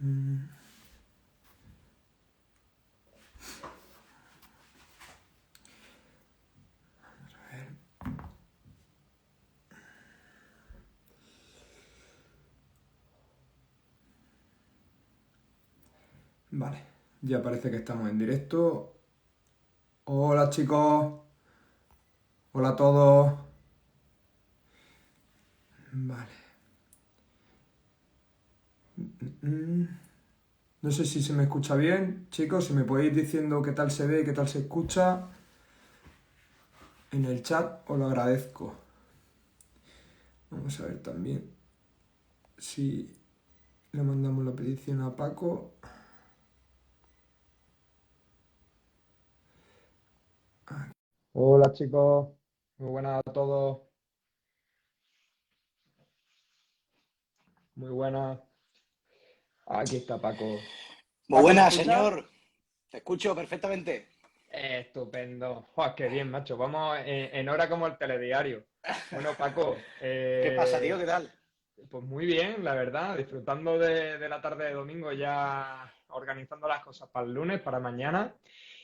Mm, a ver. Vale, ya parece que estamos en directo. Hola chicos, hola a todos. Vale. Mm, No sé si se me escucha bien, chicos, si me podéis diciendo qué tal se ve, qué tal se escucha en el chat, os lo agradezco. Vamos a ver también si le mandamos la petición a Paco. Hola chicos, muy buenas a todos, muy buenas. Aquí está Paco. Muy Paco, ¿me buenas, escuchas? señor. Te escucho perfectamente. Estupendo. Joder, qué bien, macho. Vamos en hora como el telediario. Bueno, Paco, ¿Qué pasa, tío? ¿Qué tal? pues muy bien, la verdad, disfrutando de la tarde de domingo ya organizando las cosas para el lunes, para mañana.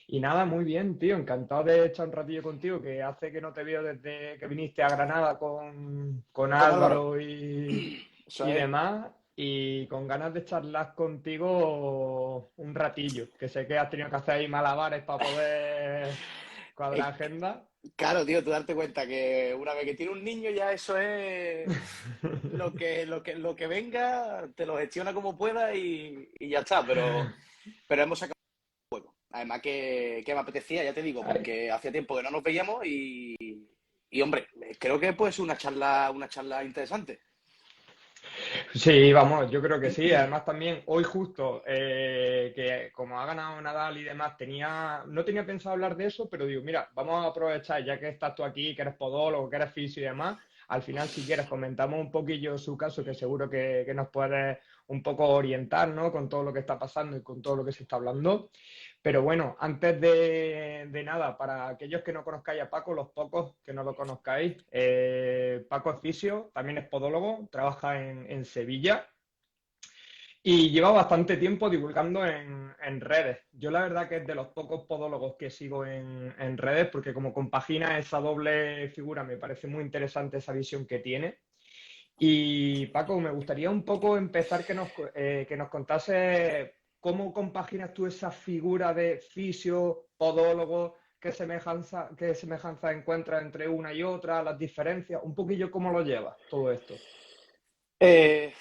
Y nada, muy bien, tío, encantado de echar un ratillo contigo, que hace que no te veo desde que viniste a Granada con Con Álvaro. Álvaro Eso y es. demás, y con ganas de charlar contigo un ratillo, que sé que has tenido que hacer ahí malabares para poder Es cuadrar agenda. claro, tío, tú darte cuenta que una vez que tiene un niño ya eso es lo que venga, te lo gestiona como pueda y ya está. Pero hemos sacado juego. Además que me apetecía, ya te digo, Ay, porque hacía tiempo que no nos veíamos y hombre, creo que puede ser una charla interesante. sí, vamos, yo creo que sí. Además también hoy justo, que como ha ganado Nadal y demás, no tenía pensado hablar de eso, pero digo, mira, vamos a aprovechar, ya que estás tú aquí, que eres podólogo, que eres fisio y demás, al final si quieres comentamos un poquillo su caso, que seguro que nos puedes un poco orientar, ¿no? Con todo lo que está pasando y con todo lo que se está hablando. Pero bueno, antes de nada, para aquellos que no conozcáis a Paco, los pocos que no lo conozcáis, Paco es fisio, también es podólogo, trabaja en Sevilla y lleva bastante tiempo divulgando en redes. Yo la verdad que es de los pocos podólogos que sigo en redes porque como compagina esa doble figura me parece muy interesante esa visión que tiene. Y Paco, me gustaría un poco empezar que nos contase cómo compaginas tú esa figura de fisio, podólogo, qué semejanza encuentras entre una y otra, las diferencias, un poquillo cómo lo llevas todo esto. Eh,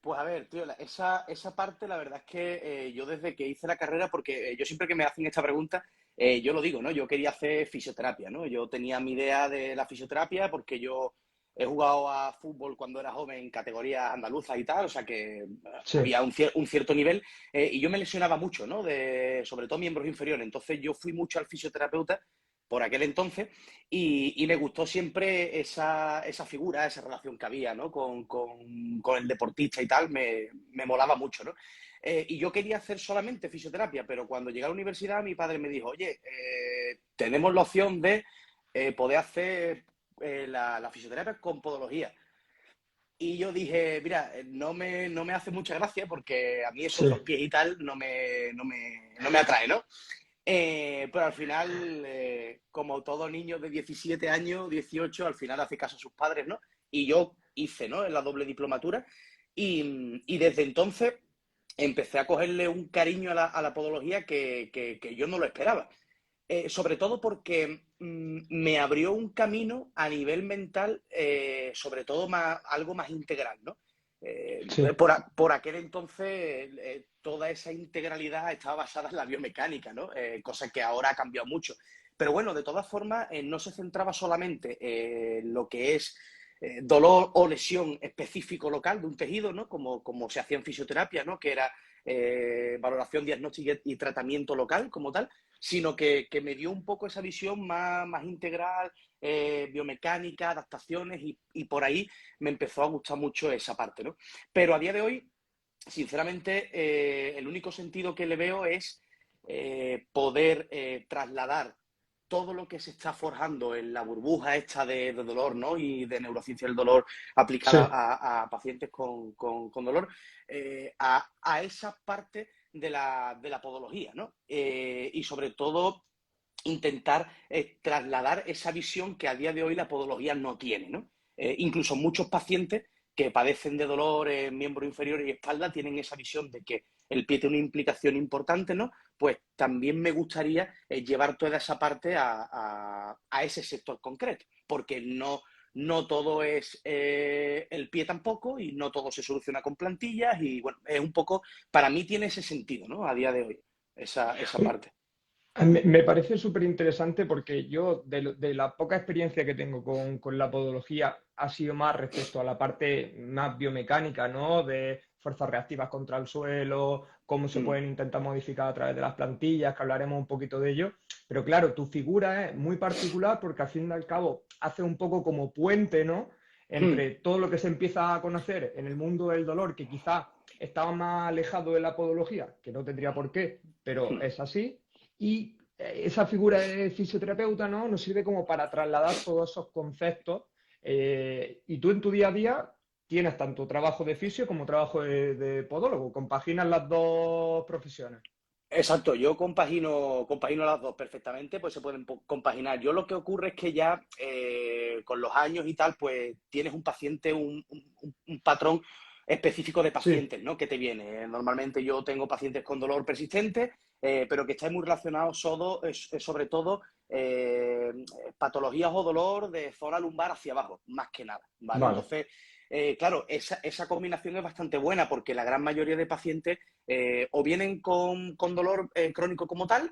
pues a ver, tío, esa parte la verdad es que yo desde que hice la carrera, porque yo siempre que me hacen esta pregunta, yo lo digo, ¿no? Yo quería hacer fisioterapia, ¿no? Yo tenía mi idea de la fisioterapia porque yo he jugado a fútbol cuando era joven en categorías andaluzas y tal, o sea que Sí. había un cierto nivel y yo me lesionaba mucho, ¿no? Sobre todo miembros inferiores, entonces yo fui mucho al fisioterapeuta por aquel entonces y me gustó siempre esa figura, esa relación que había, ¿no? Con el deportista y tal, me molaba mucho, ¿no? Y yo quería hacer solamente fisioterapia, pero cuando llegué a la universidad mi padre me dijo, oye, tenemos la opción de poder hacer la fisioterapia con podología. Y yo dije, mira, no me hace mucha gracia porque a mí eso de los Sí. pies y tal no me atrae, ¿no? Pero al final, como todo niño de 17 años, 18, al final hace caso a sus padres, ¿no? Y yo hice, ¿no? La doble diplomatura y desde entonces empecé a cogerle un cariño a la podología que yo no lo esperaba. Sobre todo porque me abrió un camino a nivel mental, sobre todo algo más integral, ¿no? Sí. Por aquel entonces, toda esa integralidad estaba basada en la biomecánica, ¿no? Cosa que ahora ha cambiado mucho. Pero bueno, de todas formas, no se centraba solamente en lo que es dolor o lesión específico local de un tejido, ¿no? Como se hacía en fisioterapia, ¿no? Que era valoración, diagnóstico y tratamiento local como tal, sino que me dio un poco esa visión más integral, biomecánica, adaptaciones y por ahí me empezó a gustar mucho esa parte, ¿no? Pero a día de hoy, sinceramente, el único sentido que le veo es poder trasladar todo lo que se está forjando en la burbuja esta de dolor, ¿no? Y de neurociencia del dolor aplicada Sí. a pacientes con dolor, a esa parte de la podología, ¿no? Y sobre todo intentar trasladar esa visión que a día de hoy la podología no tiene, ¿no? Incluso muchos pacientes que padecen de dolor en miembro inferior y espalda tienen esa visión de que el pie tiene una implicación importante, ¿no? Pues también me gustaría llevar toda esa parte a ese sector concreto, porque no todo es el pie tampoco y no todo se soluciona con plantillas y bueno, es un poco, para mí tiene ese sentido, ¿no? A día de hoy, esa parte. Me parece súper interesante porque yo, de la poca experiencia que tengo con la podología, ha sido más respecto a la parte más biomecánica, ¿no? De fuerzas reactivas contra el suelo, cómo se Mm, pueden intentar modificar a través de las plantillas, que hablaremos un poquito de ello. Pero claro, tu figura es muy particular porque al fin y al cabo hace un poco como puente, ¿no? mm, Entre todo lo que se empieza a conocer en el mundo del dolor, que quizá estaba más alejado de la podología, que no tendría por qué, pero mm. es así y esa figura de fisioterapeuta, ¿no? Nos sirve como para trasladar todos esos conceptos. Y tú en tu día a día tienes tanto trabajo de fisio como trabajo de podólogo. Compaginas las dos profesiones. Exacto, yo compagino las dos perfectamente, pues se pueden compaginar. Yo lo que ocurre es que ya con los años y tal, pues tienes un paciente, un patrón específico de Sí, pacientes, ¿no? Que te viene. Normalmente yo tengo pacientes con dolor persistente, pero que está muy relacionado sobre todo eh, patologías o dolor de zona lumbar hacia abajo, más que nada, ¿vale? vale. Entonces, claro, esa combinación es bastante buena porque la gran mayoría de pacientes o vienen con dolor crónico como tal,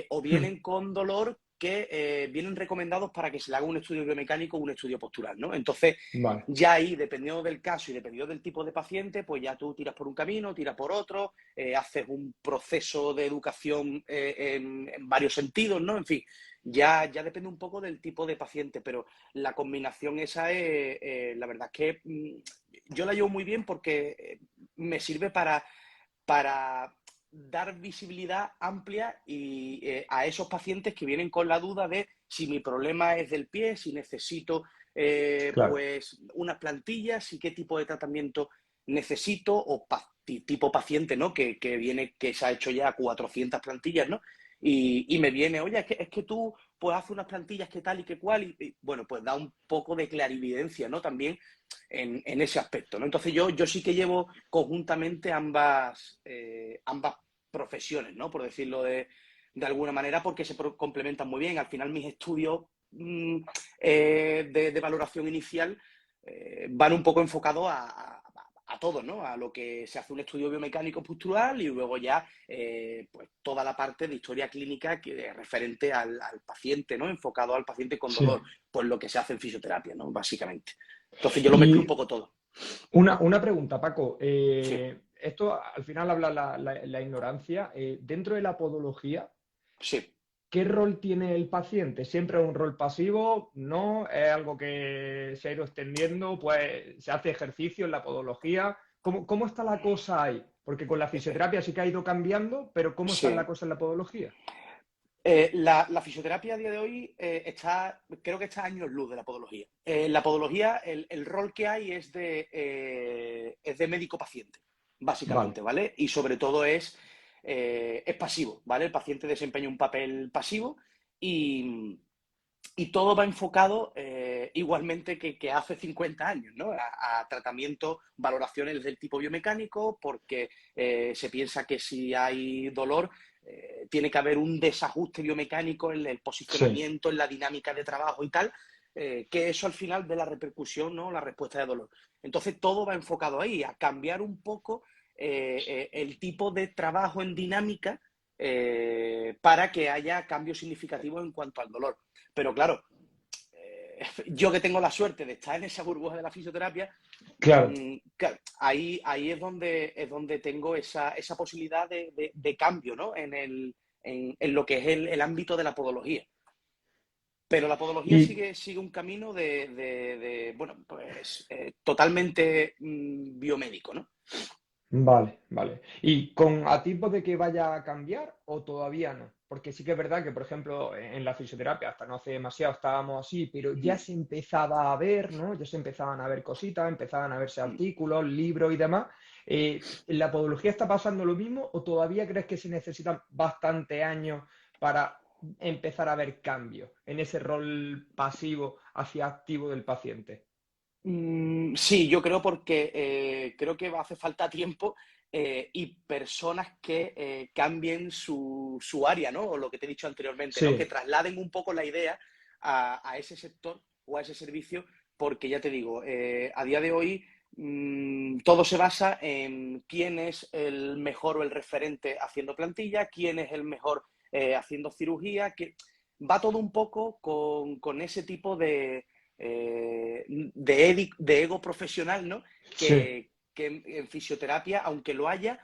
o Hmm, vienen con dolor que vienen recomendados para que se le haga un estudio biomecánico o un estudio postural, ¿no? Entonces, vale. ya ahí, dependiendo del caso y dependiendo del tipo de paciente, pues ya tú tiras por un camino, tiras por otro, haces un proceso de educación en varios sentidos, ¿no? En fin, ya depende un poco del tipo de paciente, pero la combinación esa es, la verdad es que yo la llevo muy bien porque me sirve para dar visibilidad amplia a esos pacientes que vienen con la duda de si mi problema es del pie, si necesito Claro. pues unas plantillas y qué tipo de tratamiento necesito o tipo paciente, ¿no? Que viene, que se ha hecho ya 400 plantillas, ¿no? Y me viene, oye, es que tú pues haces unas plantillas que tal y que cual, y bueno, pues da un poco de clarividencia, ¿no? También en ese aspecto, ¿no? Entonces yo sí que llevo conjuntamente ambas profesiones, ¿no? Por decirlo de alguna manera, porque se complementan muy bien. Al final mis estudios de valoración inicial van un poco enfocados a todo, ¿no? A lo que se hace un estudio biomecánico postural y luego ya pues toda la parte de historia clínica que es referente al paciente, ¿no? Enfocado al paciente con Sí. dolor, pues lo que se hace en fisioterapia, ¿no? Básicamente. Entonces yo lo mezclo un Y poco todo. una pregunta, Paco. Sí, Esto al final habla la ignorancia. Dentro de la podología, sí. ¿qué rol tiene el paciente? ¿Siempre es un rol pasivo? ¿No? ¿Es algo que se ha ido extendiendo? Pues se hace ejercicio en la podología. ¿Cómo está la cosa ahí? Porque con la fisioterapia sí que ha ido cambiando, pero ¿cómo está la Sí. cosa en la podología? La fisioterapia a día de hoy creo que está a años luz de la podología. La podología, el rol que hay es de médico-paciente, Vale, básicamente, ¿vale? Y sobre todo es pasivo, ¿vale? El paciente desempeña un papel pasivo y, y todo va enfocado igualmente que hace 50 años, ¿no? A tratamiento, valoraciones del tipo biomecánico, porque se piensa que si hay dolor, tiene que haber un desajuste biomecánico en el sí. posicionamiento, en la dinámica de trabajo y tal, que eso al final de la repercusión, ¿no? La respuesta de dolor. Entonces todo va enfocado ahí, a cambiar un poco el tipo de trabajo en dinámica para que haya cambios significativos en cuanto al dolor. Pero claro, yo que tengo la suerte de estar en esa burbuja de la fisioterapia, Claro. ahí es donde tengo esa posibilidad de cambio, ¿no? En lo que es el ámbito de la podología. Pero la podología Y sigue un camino bueno, pues totalmente biomédico, ¿no? Vale, vale. ¿Y con a tipo de que vaya a cambiar o todavía no? Porque sí que es verdad que, por ejemplo, en la fisioterapia hasta no hace demasiado estábamos así, pero ya Mm, se empezaba a ver, ¿no? Ya se empezaban a ver cositas, empezaban a verse mm. artículos, libros y demás. ¿En la podología está pasando lo mismo o todavía crees que se necesitan bastantes años para empezar a ver cambios en ese rol pasivo hacia activo del paciente? Sí, yo creo porque creo que hace falta tiempo y personas que cambien su área, ¿no? O lo que te he dicho anteriormente, ¿no? Que Sí, trasladen un poco la idea a ese sector o a ese servicio, porque ya te digo, a día de hoy todo se basa en quién es el mejor o el referente haciendo plantilla, quién es el mejor haciendo cirugía, que va todo un poco con ese tipo de ego profesional, ¿no? sí, Que en fisioterapia, aunque lo haya,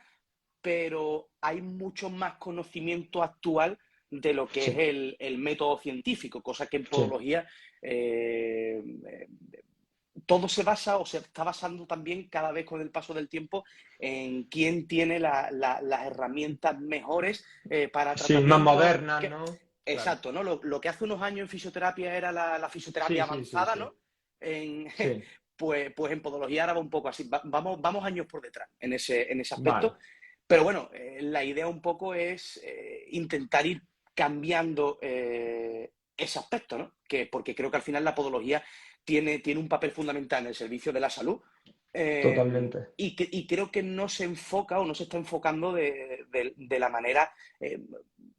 pero hay mucho más conocimiento actual de lo que es sí, el método científico, cosa que en sí. podología todo se basa o se está basando también cada vez con el paso del tiempo en quién tiene las herramientas mejores para Sí, más tratamiento. modernas, ¿no? Claro. Exacto, ¿no? Lo que hace unos años en fisioterapia era la Sí, fisioterapia sí, sí, avanzada, sí. ¿no? En, Sí, pues en podología ahora va un poco así. Vamos años por detrás en ese vale. aspecto. Pero bueno, la idea un poco es intentar ir cambiando ese aspecto, ¿no? Porque creo que al final la podología tiene un papel fundamental en el servicio de la salud Totalmente. y creo que no se enfoca o no se está enfocando de la manera eh,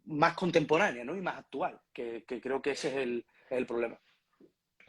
más contemporánea, ¿no? Y más actual, que creo que ese es el problema.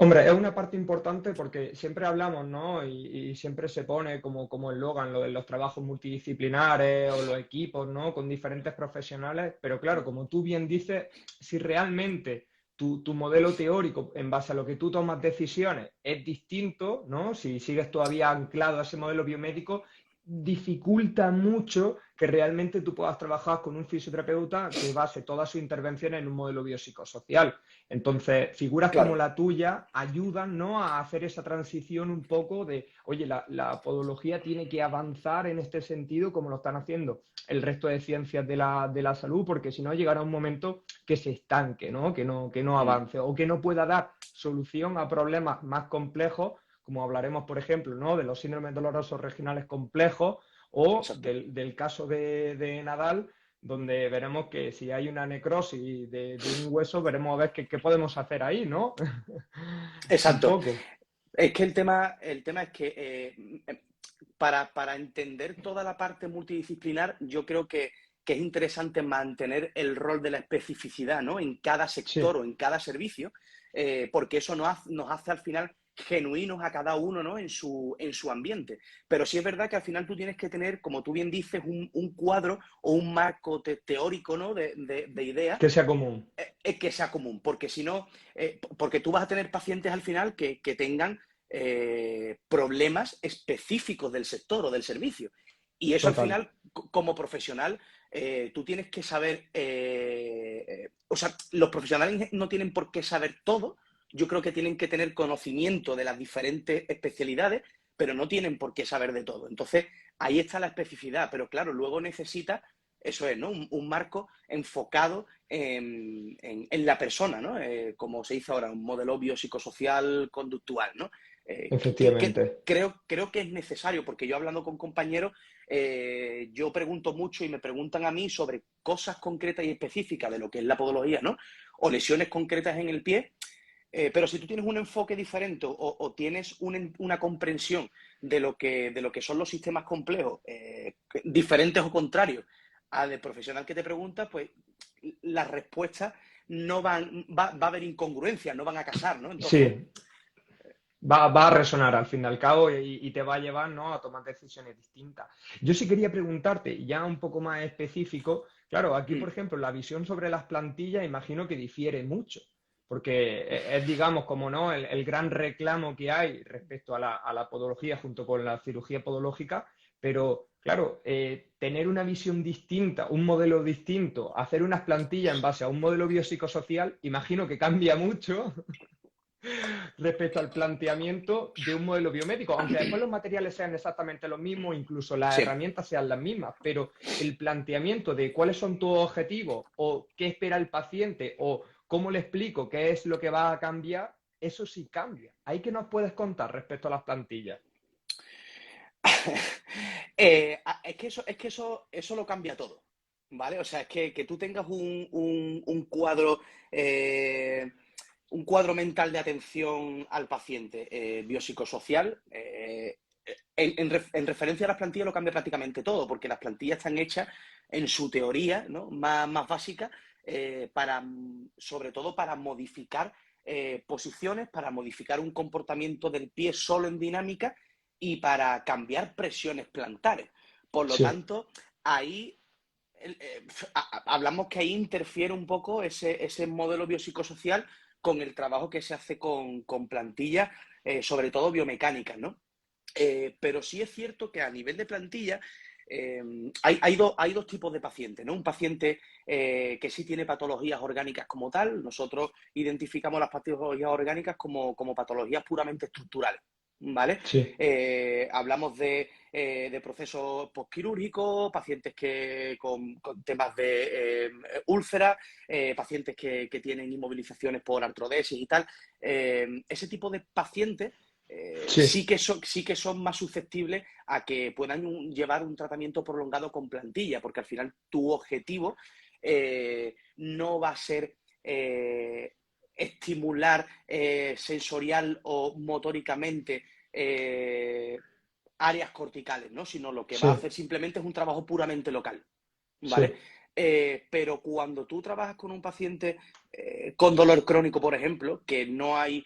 Hombre, es una parte importante porque siempre hablamos, ¿no? Y siempre se pone como eslogan lo de los trabajos multidisciplinares o los equipos, ¿no? Con diferentes profesionales. Pero claro, como tú bien dices, si realmente tu modelo teórico, en base a lo que tú tomas decisiones, es distinto, ¿no? Si sigues todavía anclado a ese modelo biomédico, dificulta mucho que realmente tú puedas trabajar con un fisioterapeuta que base toda su intervención en un modelo biopsicosocial. Entonces, figuras como Claro, la tuya ayudan, ¿no?, a hacer esa transición un poco de, oye, la podología tiene que avanzar en este sentido como lo están haciendo el resto de ciencias de la salud, porque si no llegará un momento que se estanque, ¿no? Que no mm, avance o que no pueda dar solución a problemas más complejos, como hablaremos, por ejemplo, ¿no?, de los síndromes dolorosos regionales complejos o exacto. del caso de Nadal, donde veremos que si hay una necrosis de un hueso, veremos a ver qué podemos hacer ahí, ¿no? Un Exacto. poco. Es que el tema es que para entender toda la parte multidisciplinar, yo creo que es interesante mantener el rol de la especificidad, ¿no? En cada sector Sí, o en cada servicio, porque eso nos hace al final genuinos a cada uno, ¿no? En su ambiente. Pero sí es verdad que al final tú tienes que tener, como tú bien dices, un cuadro o un marco teórico, ¿no? De ideas que sea común. que sea común, porque si no, porque tú vas a tener pacientes al final que tengan problemas específicos del sector o del servicio. Y eso al Total. final, como profesional, tú tienes que saber, o sea, los profesionales no tienen por qué saber todo, yo creo que tienen que tener conocimiento de las diferentes especialidades, pero no tienen por qué saber de todo. Entonces, ahí está la especificidad, pero claro, luego necesita, eso es, ¿no? Un marco enfocado en la persona, ¿no? Como se dice ahora, un modelo biopsicosocial conductual, ¿no? Efectivamente. Creo que es necesario, porque yo hablando con compañeros, yo pregunto mucho y me preguntan a mí sobre cosas concretas y específicas de lo que es la podología, ¿no? O lesiones concretas en el pie, pero si tú tienes un enfoque diferente o tienes una comprensión de lo que son los sistemas complejos, diferentes o contrarios al del profesional que te pregunta, pues las respuestas no va a haber incongruencias, no van a casar, ¿no? Entonces, Sí, va a resonar al fin y al cabo y te va a llevar, ¿no?, a tomar decisiones distintas. Yo sí quería preguntarte, ya un poco más específico, claro, aquí, por ejemplo, la visión sobre las plantillas imagino que difiere mucho, porque es, digamos, como no, el gran reclamo que hay respecto a la podología junto con la cirugía podológica, pero claro, tener una visión distinta, un modelo distinto, hacer unas plantillas en base a un modelo biopsicosocial, imagino que cambia mucho. respecto al planteamiento de un modelo biomédico, aunque después los materiales sean exactamente los mismos, incluso las Sí. herramientas sean las mismas, pero el planteamiento de cuáles son tus objetivos o qué espera el paciente o cómo le explico qué es lo que va a cambiar, eso sí cambia. ¿Ahí qué nos puedes contar respecto a las plantillas? Eso lo cambia todo, ¿vale? O sea, es que tú tengas un cuadro, un cuadro mental de atención al paciente biopsicosocial, en referencia a las plantillas lo cambia prácticamente todo, porque las plantillas están hechas en su teoría, ¿no? Más básica, sobre todo para modificar posiciones, para modificar un comportamiento del pie solo en dinámica y para cambiar presiones plantares. Por lo Sí, tanto, ahí hablamos que ahí interfiere un poco ese modelo biopsicosocial con el trabajo que se hace con plantillas, sobre todo biomecánicas, ¿no? Pero sí es cierto que a nivel de plantilla eh, hay dos tipos de pacientes, ¿no? Un paciente que sí tiene patologías orgánicas como tal. Nosotros identificamos las patologías orgánicas como patologías puramente estructurales, ¿vale? sí. Hablamos de procesos postquirúrgicos, pacientes con temas de úlceras, pacientes que tienen inmovilizaciones por artrodesis y tal. Ese tipo de pacientes Sí, sí que son más susceptibles a que puedan llevar un tratamiento prolongado con plantilla, porque al final tu objetivo no va a ser estimular sensorial o motóricamente áreas corticales, ¿no? Sino lo que va a sí, hacer simplemente es un trabajo puramente local, ¿vale? sí. Pero cuando tú trabajas con un paciente con dolor crónico, por ejemplo, que no hay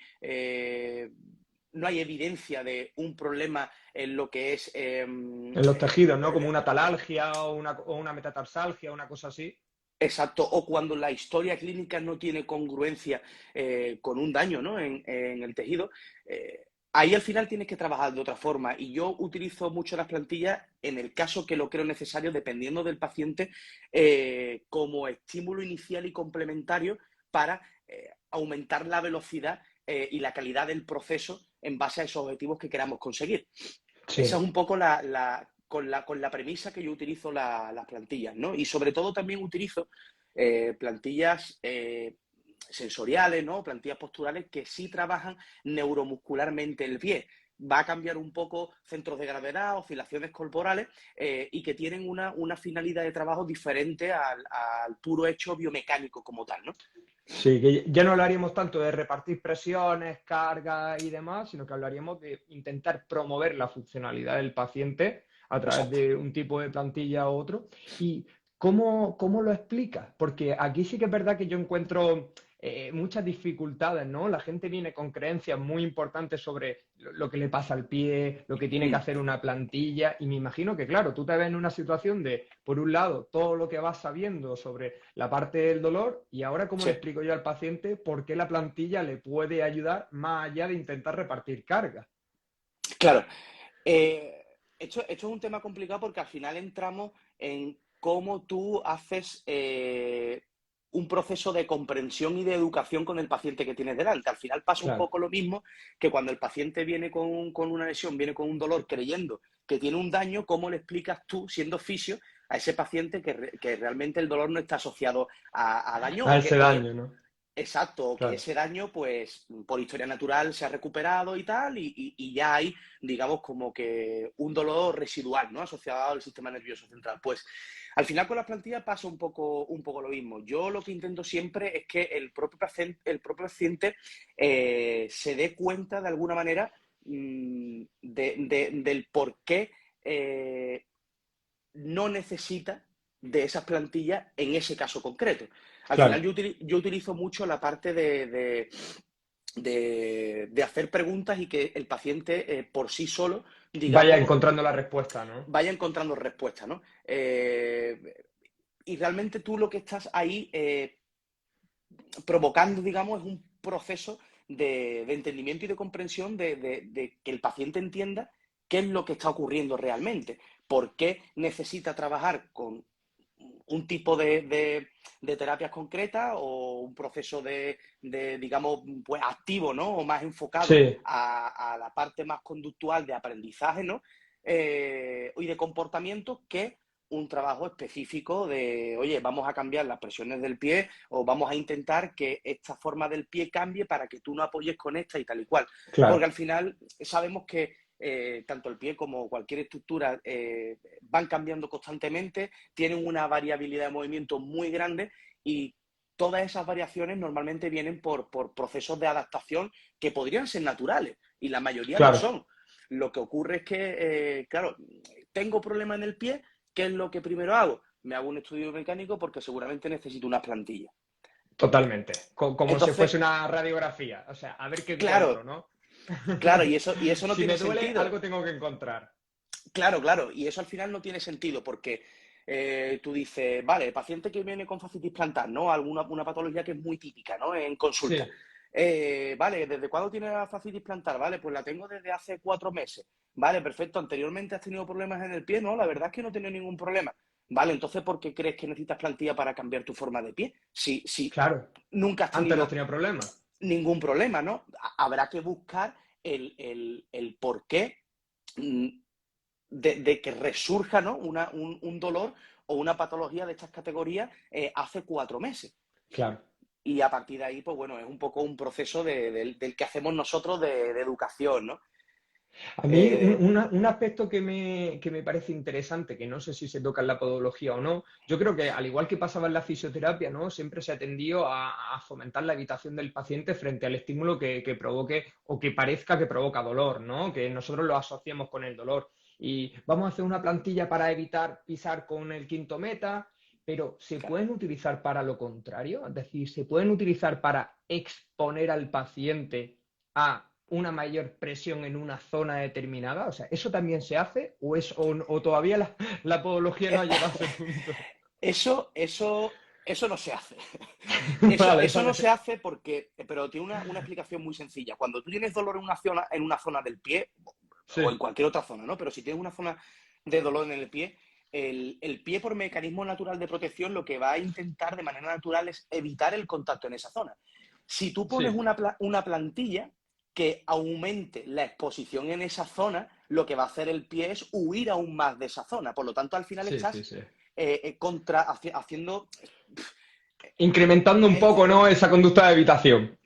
evidencia de un problema en lo que es En los tejidos, ¿no? Como una talalgia o una metatarsalgia, una cosa así. exacto, o cuando la historia clínica no tiene congruencia con un daño, ¿no? En el tejido, ahí al final tienes que trabajar de otra forma. Y yo utilizo mucho las plantillas en el caso que lo creo necesario, dependiendo del paciente, como estímulo inicial y complementario para aumentar la velocidad y la calidad del proceso en base a esos objetivos que queramos conseguir. Esa es Sí, un poco con la premisa que yo utilizo las plantillas, ¿no? Y sobre todo también utilizo plantillas sensoriales, ¿no? Plantillas posturales que sí trabajan neuromuscularmente el pie. Va a cambiar un poco centros de gravedad, oscilaciones corporales y que tienen una finalidad de trabajo diferente al puro hecho biomecánico como tal, ¿no? sí, que ya no hablaríamos tanto de repartir presiones, cargas y demás, sino que hablaríamos de intentar promover la funcionalidad del paciente a través Exacto. de un tipo de plantilla u otro. ¿Y cómo lo explicas? Porque aquí sí que es verdad que yo encuentro muchas dificultades, ¿no? La gente viene con creencias muy importantes sobre lo que le pasa al pie, lo que tiene que Mm, hacer una plantilla, y me imagino que, claro, tú te ves en una situación de, por un lado, todo lo que vas sabiendo sobre la parte del dolor y ahora cómo le sí, explico yo al paciente por qué la plantilla le puede ayudar más allá de intentar repartir carga. claro. Esto es un tema complicado porque al final entramos en cómo tú haces un proceso de comprensión y de educación con el paciente que tienes delante. Al final pasa un Claro, poco lo mismo que cuando el paciente viene con una lesión, viene con un dolor creyendo que tiene un daño, ¿cómo le explicas tú, siendo fisio, a ese paciente que realmente el dolor no está asociado a daño a ese o que daño, ¿no? exacto, o que Claro. ese daño, pues, por historia natural se ha recuperado y tal, y ya hay, digamos, como que un dolor residual, ¿no? Asociado al sistema nervioso central. Pues, al final con las plantillas pasa un poco lo mismo. Yo lo que intento siempre es que el propio paciente se dé cuenta, de alguna manera, del por qué no necesita de esas plantillas en ese caso concreto. Al final Claro. yo utilizo mucho la parte de hacer preguntas y que el paciente por sí solo, Vaya digamos, encontrando la respuesta, ¿no? vaya encontrando respuestas, ¿no? Y realmente tú lo que estás ahí provocando, digamos, es un proceso de entendimiento y de comprensión de que el paciente entienda qué es lo que está ocurriendo realmente, por qué necesita trabajar con un tipo de terapias concretas o un proceso digamos, pues activo, ¿no? O más enfocado Sí, a la parte más conductual de aprendizaje, ¿no? Y de comportamiento que un trabajo específico de, oye, vamos a cambiar las presiones del pie o vamos a intentar que esta forma del pie cambie para que tú no apoyes con esta y tal y cual. Porque claro, al final sabemos que tanto el pie como cualquier estructura van cambiando constantemente, tienen una variabilidad de movimiento muy grande y todas esas variaciones normalmente vienen por procesos de adaptación que podrían ser naturales y la mayoría lo claro, son. Lo que ocurre es que, claro, tengo problema en el pie, ¿qué es lo que primero hago? Me hago un estudio mecánico porque seguramente necesito unas plantillas. totalmente. Como si Entonces, fuese una radiografía. O sea, a ver qué encuentro, claro, ¿no? claro, y eso no Si tiene me duele, sentido. algo tengo que encontrar. Claro, claro, y eso al final no tiene sentido porque tú dices, vale, el paciente que viene con fascitis plantar, ¿no? Una patología que es muy típica, ¿no? En consulta. Sí, Vale, ¿desde cuándo tiene la fascitis plantar? Vale, pues la tengo desde hace 4 meses. Vale, perfecto. ¿Anteriormente has tenido problemas en el pie? No, la verdad es que no he tenido ningún problema. Vale, entonces, ¿por qué crees que necesitas plantilla para cambiar tu forma de pie? Si claro. nunca has Antes no tenido tenía problemas. ningún problema, ¿no? Habrá que buscar el por qué mm, de que resurja, ¿no? Un dolor o una patología de estas categorías hace 4 meses. Claro. Y a partir de ahí, pues bueno, es un poco un proceso del que hacemos nosotros de educación, ¿no? A mí Eh, un aspecto que me parece interesante, que no sé si se toca en la podología o no, yo creo que al igual que pasaba en la fisioterapia, ¿no? Siempre se ha tendido a fomentar la evitación del paciente frente al estímulo que provoque o que parezca que provoca dolor, ¿no? Que nosotros lo asociemos con el dolor. Y vamos a hacer una plantilla para evitar pisar con el quinto meta, pero ¿se claro. pueden utilizar para lo contrario? Es decir, ¿se pueden utilizar para exponer al paciente a una mayor presión en una zona determinada? O sea, ¿eso también se hace o todavía la podología no ha llegado a ese punto? Eso no se hace. Vale, Eso no vale. se hace porque, pero tiene una explicación muy sencilla. Cuando tú tienes dolor en una zona del pie, o en Sí, cualquier otra zona, ¿no? Pero si tienes una zona de dolor en el pie, el pie por mecanismo natural de protección lo que va a intentar de manera natural es evitar el contacto en esa zona. Si tú pones sí, una plantilla que aumente la exposición en esa zona, lo que va a hacer el pie es huir aún más de esa zona. Por lo tanto, al final sí, sí, estás sí. haciendo... Incrementando un eh, poco, ¿no? Esa conducta de evitación.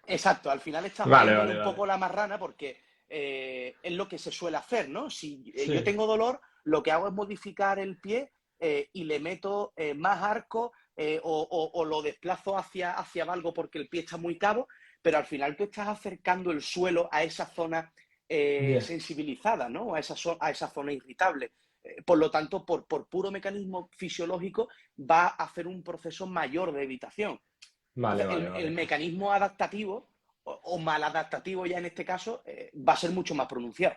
exacto, al final estás Vale, oliéndole vale, un vale. poco la marrana porque es lo que se suele hacer, ¿no? Si yo Sí, tengo dolor, lo que hago es modificar el pie y le meto más arco o lo desplazo hacia algo porque el pie está muy cabo, pero al final tú estás acercando el suelo a esa zona ya. sensibilizada, ¿no? A esa zona irritable. Por lo tanto, por puro mecanismo fisiológico, va a hacer un proceso mayor de evitación. Vale, Entonces, vale, el vale. mecanismo adaptativo o maladaptativo ya en este caso va a ser mucho más pronunciado.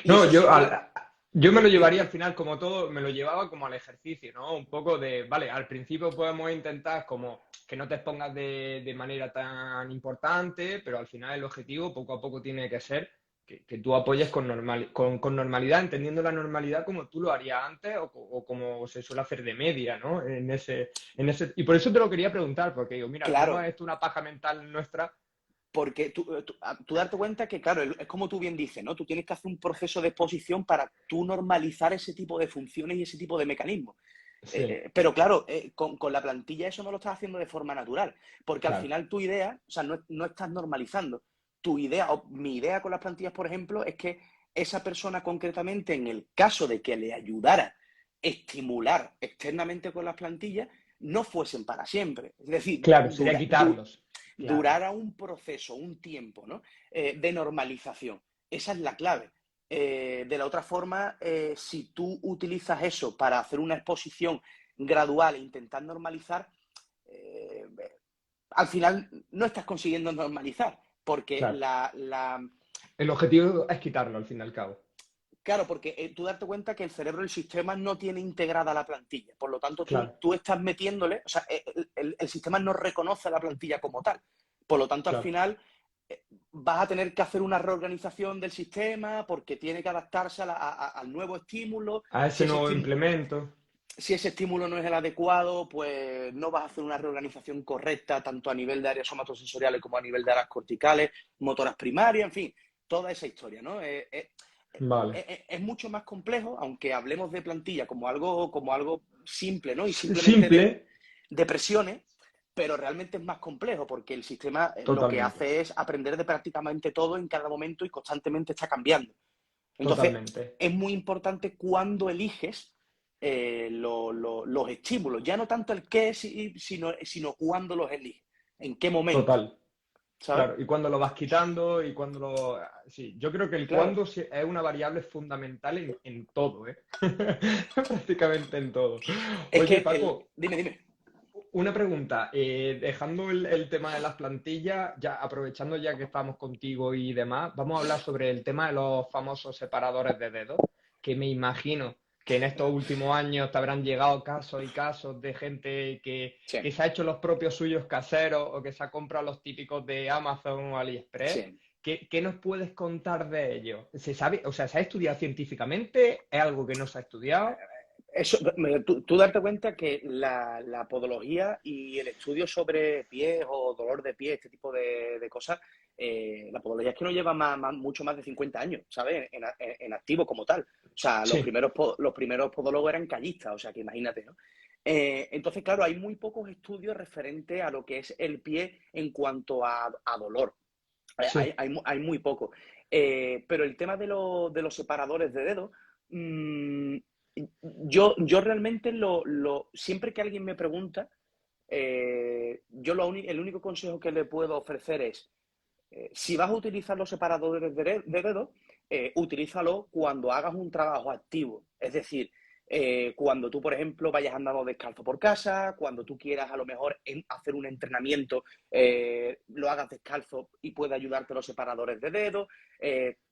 Y No, eso sí que... yo me lo Dime, llevaría al dime. final como todo, me lo llevaba como al ejercicio, ¿no? Un poco de, vale, al principio podemos intentar como que no te expongas de manera tan importante, pero al final el objetivo poco a poco tiene que ser que tú apoyes con normalidad, entendiendo la normalidad como tú lo harías antes o como se suele hacer de media, ¿no? Y por eso te lo quería preguntar, porque digo, mira, a lo mejor Claro, esto es una paja mental nuestra. porque tú darte cuenta que, claro, es como tú bien dices, ¿no? Tú tienes que hacer un proceso de exposición para tú normalizar ese tipo de funciones y ese tipo de mecanismos. Sí, Pero claro, con la plantilla eso no lo estás haciendo de forma natural, porque al claro, final tu idea, o sea, no estás normalizando. Tu idea, o mi idea con las plantillas, por ejemplo, es que esa persona concretamente, en el caso de que le ayudara a estimular externamente con las plantillas, no fuesen para siempre. Es decir, claro, sería quitarlos. Claro. durara un proceso, un tiempo, ¿no? De normalización. Esa es la clave. De la otra forma, si tú utilizas eso para hacer una exposición gradual e intentar normalizar, eh, al final no estás consiguiendo normalizar, porque Claro. El objetivo es quitarlo al fin y al cabo. claro, porque tú darte cuenta que el cerebro, el sistema no tiene integrada la plantilla, por lo tanto Claro, tú estás metiéndole, o sea, el sistema no reconoce la plantilla como tal, por lo tanto al claro. final vas a tener que hacer una reorganización del sistema porque tiene que adaptarse al nuevo estímulo. A Si ese ese nuevo estímulo, implemento. si ese estímulo no es el adecuado, pues no vas a hacer una reorganización correcta, tanto a nivel de áreas somatosensoriales como a nivel de áreas corticales, motoras primarias, en fin, toda esa historia, ¿no? Vale. Es mucho más complejo, aunque hablemos de plantilla como algo simple, ¿no? Y simplemente Simple, de presiones, pero realmente es más complejo porque el sistema lo que totalmente, hace es aprender de prácticamente todo en cada momento y constantemente está cambiando. Entonces, totalmente. es muy importante cuándo eliges los estímulos, ya no tanto el qué, sino cuándo los eliges, en qué momento, Total. ¿sabes? Claro, y cuando lo vas quitando y cuando lo... Sí, yo creo que el Claro, cuándo es una variable fundamental en todo, ¿eh? Prácticamente en todo. es Oye, que Paco, Dime. una pregunta. Dejando el tema de las plantillas, ya aprovechando ya que estamos contigo y demás, vamos a hablar sobre el tema de los famosos separadores de dedos, que me imagino que en estos últimos años te habrán llegado casos y casos de gente Sí, que se ha hecho los propios suyos caseros o que se ha comprado los típicos de Amazon o AliExpress. sí. ¿Qué nos puedes contar de ello? ¿Se sabe, o sea, se ha estudiado científicamente? ¿Es algo que no se ha estudiado? Eso, tú darte cuenta que la podología y el estudio sobre pies o dolor de pie, este tipo de cosas, la podología es que no lleva mucho más de 50 años, ¿sabes? En activo como tal. O sea, Sí, los primeros podólogos eran callistas, o sea, que imagínate, ¿no? Entonces, claro, hay muy pocos estudios referentes a lo que es el pie en cuanto a dolor. sí, Hay muy poco. Pero el tema de los separadores de dedos, mmm, yo realmente siempre que alguien me pregunta, el único consejo que le puedo ofrecer es, si vas a utilizar los separadores de dedos, utilízalo cuando hagas un trabajo activo. Es decir, cuando tú, por ejemplo, vayas andando descalzo por casa, cuando tú quieras a lo mejor hacer un entrenamiento, lo hagas descalzo y puede ayudarte los separadores de dedos,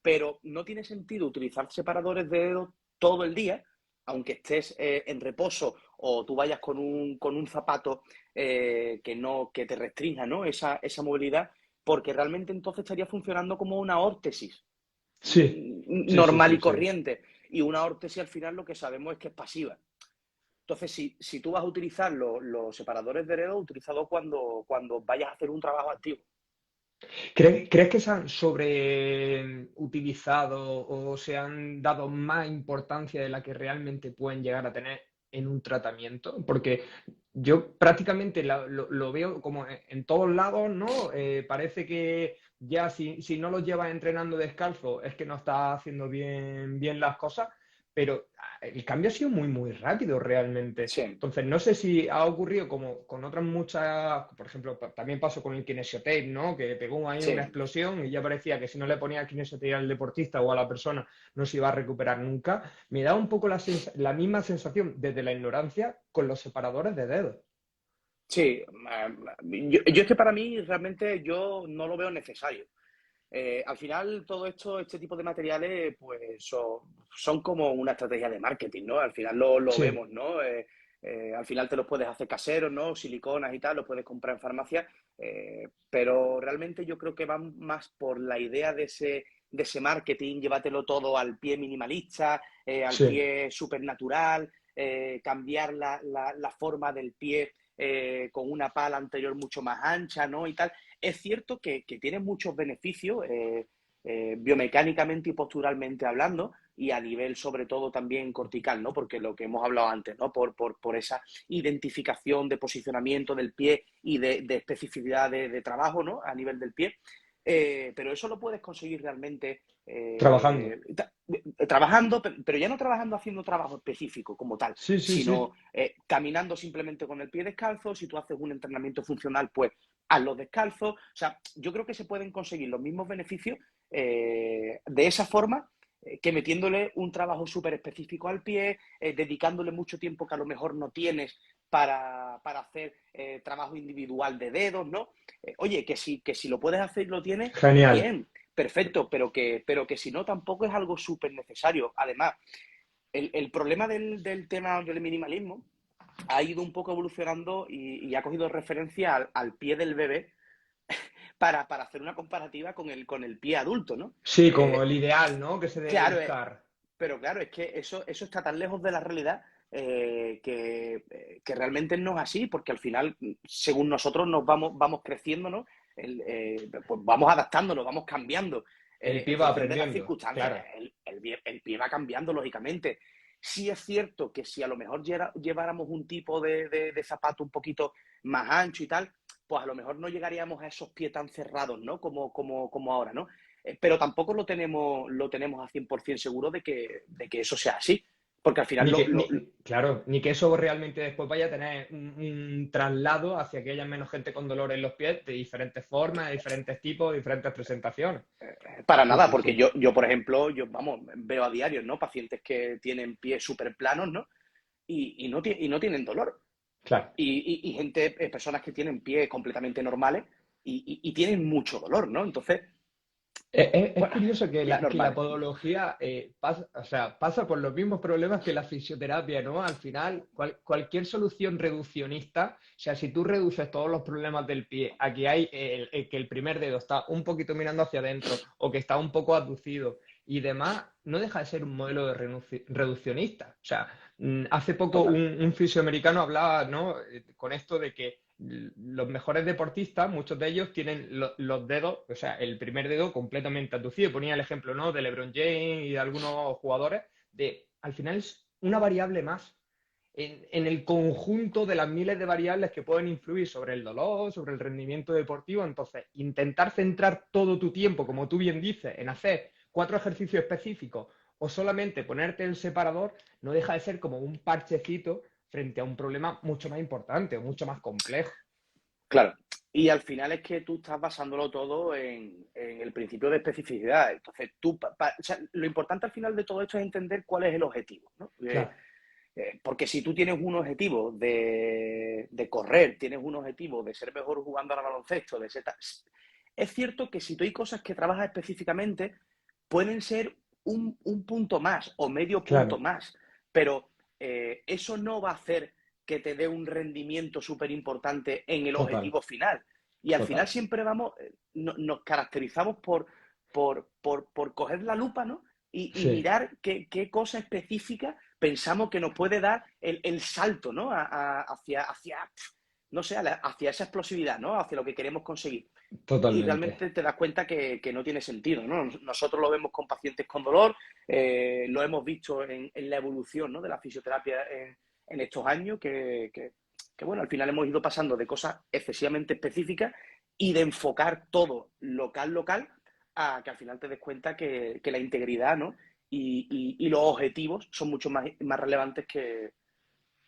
pero no tiene sentido utilizar separadores de dedos todo el día, aunque estés en reposo o tú vayas con un zapato que te restrinja, ¿no? Esa movilidad, porque realmente entonces estaría funcionando como una órtesis sí, sí, sí, normal sí, y sí. corriente. Y una órtesis al final lo que sabemos es que es pasiva. Entonces, si tú vas a utilizar los separadores de dedo, utilizado cuando vayas a hacer un trabajo activo. ¿Crees que se han sobreutilizado o se han dado más importancia de la que realmente pueden llegar a tener en un tratamiento? Porque yo prácticamente lo veo como en todos lados, ¿no? Parece que ya si no los llevas entrenando descalzo es que no estás haciendo bien las cosas, pero el cambio ha sido muy rápido realmente. Sí, Entonces, no sé si ha ocurrido como con otras muchas, por ejemplo, también pasó con el kinesiotape, ¿no? Que pegó ahí una sí. explosión y ya parecía que si no le ponía el kinesiotape al deportista o a la persona no se iba a recuperar nunca. Me da un poco la misma sensación desde la ignorancia con los separadores de dedos. Sí, yo es que para mí realmente yo no lo veo necesario. Al final, todo esto, este tipo de materiales, pues son como una estrategia de marketing, ¿no? Al final lo Sí, vemos, ¿no? Al final te los puedes hacer caseros, ¿no? Siliconas y tal, los puedes comprar en farmacia, pero realmente yo creo que van más por la idea de ese marketing, llévatelo todo al pie minimalista, al sí, pie supernatural, cambiar la forma del pie con una pala anterior mucho más ancha, ¿no? Y tal. Es cierto que tiene muchos beneficios biomecánicamente y posturalmente hablando y a nivel sobre todo también cortical, ¿no? Porque lo que hemos hablado antes, ¿no? Por esa identificación de posicionamiento del pie y de especificidad de trabajo, ¿no? A nivel del pie. Pero eso lo puedes conseguir realmente trabajando. trabajando, pero ya no trabajando haciendo trabajo específico como tal, Sí, sí, sí. sino caminando simplemente con el pie descalzo. Si tú haces un entrenamiento funcional, pues hazlo descalzo. O sea, yo creo que se pueden conseguir los mismos beneficios de esa forma que metiéndole un trabajo súper específico al pie, dedicándole mucho tiempo que a lo mejor no tienes para hacer trabajo individual de dedos, ¿no? Oye, que si lo puedes hacer y lo tienes, Genial. bien, perfecto, pero que si no, tampoco es algo súper necesario. Además, el problema del tema del minimalismo ha ido un poco evolucionando y ha cogido referencia al pie del bebé para hacer una comparativa con el pie adulto, ¿no? Sí, como Eh, el ideal, ¿no? Que se debe claro, buscar. pero claro, es que eso está tan lejos de la realidad que realmente no es así, porque al final, según nosotros nos vamos creciendo, ¿no? Pues vamos adaptándonos, vamos cambiando El pie en va función de las aprendiendo, circunstancias. claro. El pie va cambiando, lógicamente. Sí es cierto que si a lo mejor lleváramos un tipo de zapato un poquito más ancho y tal, pues a lo mejor no llegaríamos a esos pies tan cerrados, ¿no? Como ahora, ¿no? Pero tampoco lo tenemos a 100% seguro de que eso sea así. Porque al final Claro, ni que eso realmente después vaya a tener un traslado hacia que haya menos gente con dolor en los pies de diferentes formas, de diferentes tipos, de diferentes presentaciones. para Sí, nada, sí, porque sí. yo por ejemplo, vamos, veo a diario, ¿no? Pacientes que tienen pies súper planos, ¿no? Y no tienen dolor. Claro. Y gente, personas que tienen pies completamente normales y tienen mucho dolor, ¿no? Entonces, Es bueno, curioso que pies la normales. podología pasa, o sea, pasa por los mismos problemas que la fisioterapia, ¿no? Al final, cualquier solución reduccionista, o sea, si tú reduces todos los problemas del pie a que hay que el primer dedo está un poquito mirando hacia adentro o que está un poco abducido y demás, no deja de ser un modelo de reduccionista. O sea, hace poco Total. un fisioamericano hablaba, ¿no? Con esto de que los mejores deportistas, muchos de ellos tienen los dedos, o sea, el primer dedo completamente aducido. Ponía el ejemplo, ¿no? De LeBron James y de algunos jugadores, de al final es una variable más en el conjunto de las miles de variables que pueden influir sobre el dolor, sobre el rendimiento deportivo. Entonces, intentar centrar todo tu tiempo, como tú bien dices, en hacer 4 ejercicios específicos o solamente ponerte el separador, no deja de ser como un parchecito frente a un problema mucho más importante o mucho más complejo. Claro. Y al final es que tú estás basándolo todo en el principio de especificidad. Entonces, o sea, lo importante al final de todo esto es entender cuál es el objetivo, ¿no? Claro, Porque si tú tienes un objetivo de correr, tienes un objetivo de ser mejor jugando al baloncesto, es cierto que si tú hay cosas que trabajas específicamente, pueden ser un punto más o medio punto claro, más, pero eso no va a hacer que te dé un rendimiento súper importante en el total, objetivo final. Y al final total. siempre nos caracterizamos por coger la lupa, ¿no? Y Sí, mirar qué cosa específica pensamos que nos puede dar el salto, ¿no? Hacia, no sé, hacia esa explosividad, ¿no? Hacia lo que queremos conseguir. Y totalmente. realmente te das cuenta que no tiene sentido, ¿no? Nosotros lo vemos con pacientes con dolor, lo hemos visto en la evolución, ¿no? De la fisioterapia en estos años, bueno, al final hemos ido pasando de cosas excesivamente específicas y de enfocar todo local, a que al final te des cuenta que la integridad, ¿no? Y los objetivos son mucho más relevantes que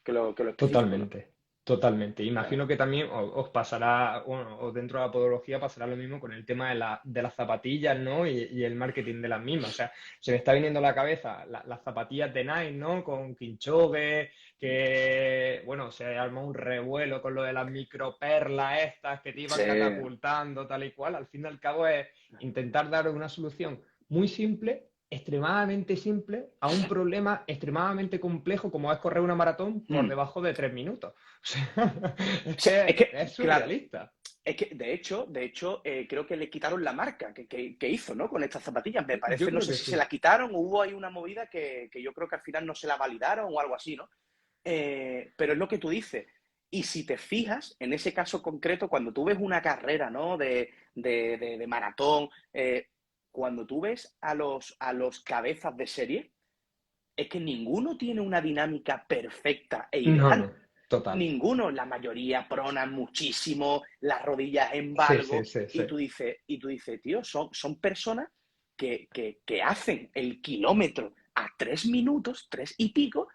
lo específico, ¿no? Totalmente, totalmente. Claro. Imagino que también os pasará, bueno, o dentro de la podología pasará lo mismo con el tema de las zapatillas, ¿no? Y el marketing de las mismas. O sea, se me está viniendo a la cabeza las zapatillas de Nike, ¿no? Con Kipchoge, que, bueno, se armó un revuelo con lo de las microperlas estas que te Sí, iban catapultando, tal y cual. Al fin y al cabo es intentar dar una solución muy simple, extremadamente simple, a un problema extremadamente complejo como es correr una maratón por mm. debajo de 3 minutos. O sea, es Sí, es que que, es claro, surrealista. es que de hecho, creo que le quitaron la marca que hizo, ¿no? Con estas zapatillas. Me Yo parece, no creo sé que si se sí. la quitaron o hubo ahí una movida que yo creo que al final no se la validaron o algo así, ¿no? Pero es lo que tú dices. Y si te fijas, en ese caso concreto, cuando tú ves una carrera, ¿no? De maratón, cuando tú ves a los cabezas de serie, es que ninguno tiene una dinámica perfecta e No, ideal. no, total. Ninguno, la mayoría pronan muchísimo, las rodillas en Sí, sí, valgo, sí, sí. y tú dices, tío, son personas que hacen el kilómetro a 3 minutos, tres y pico,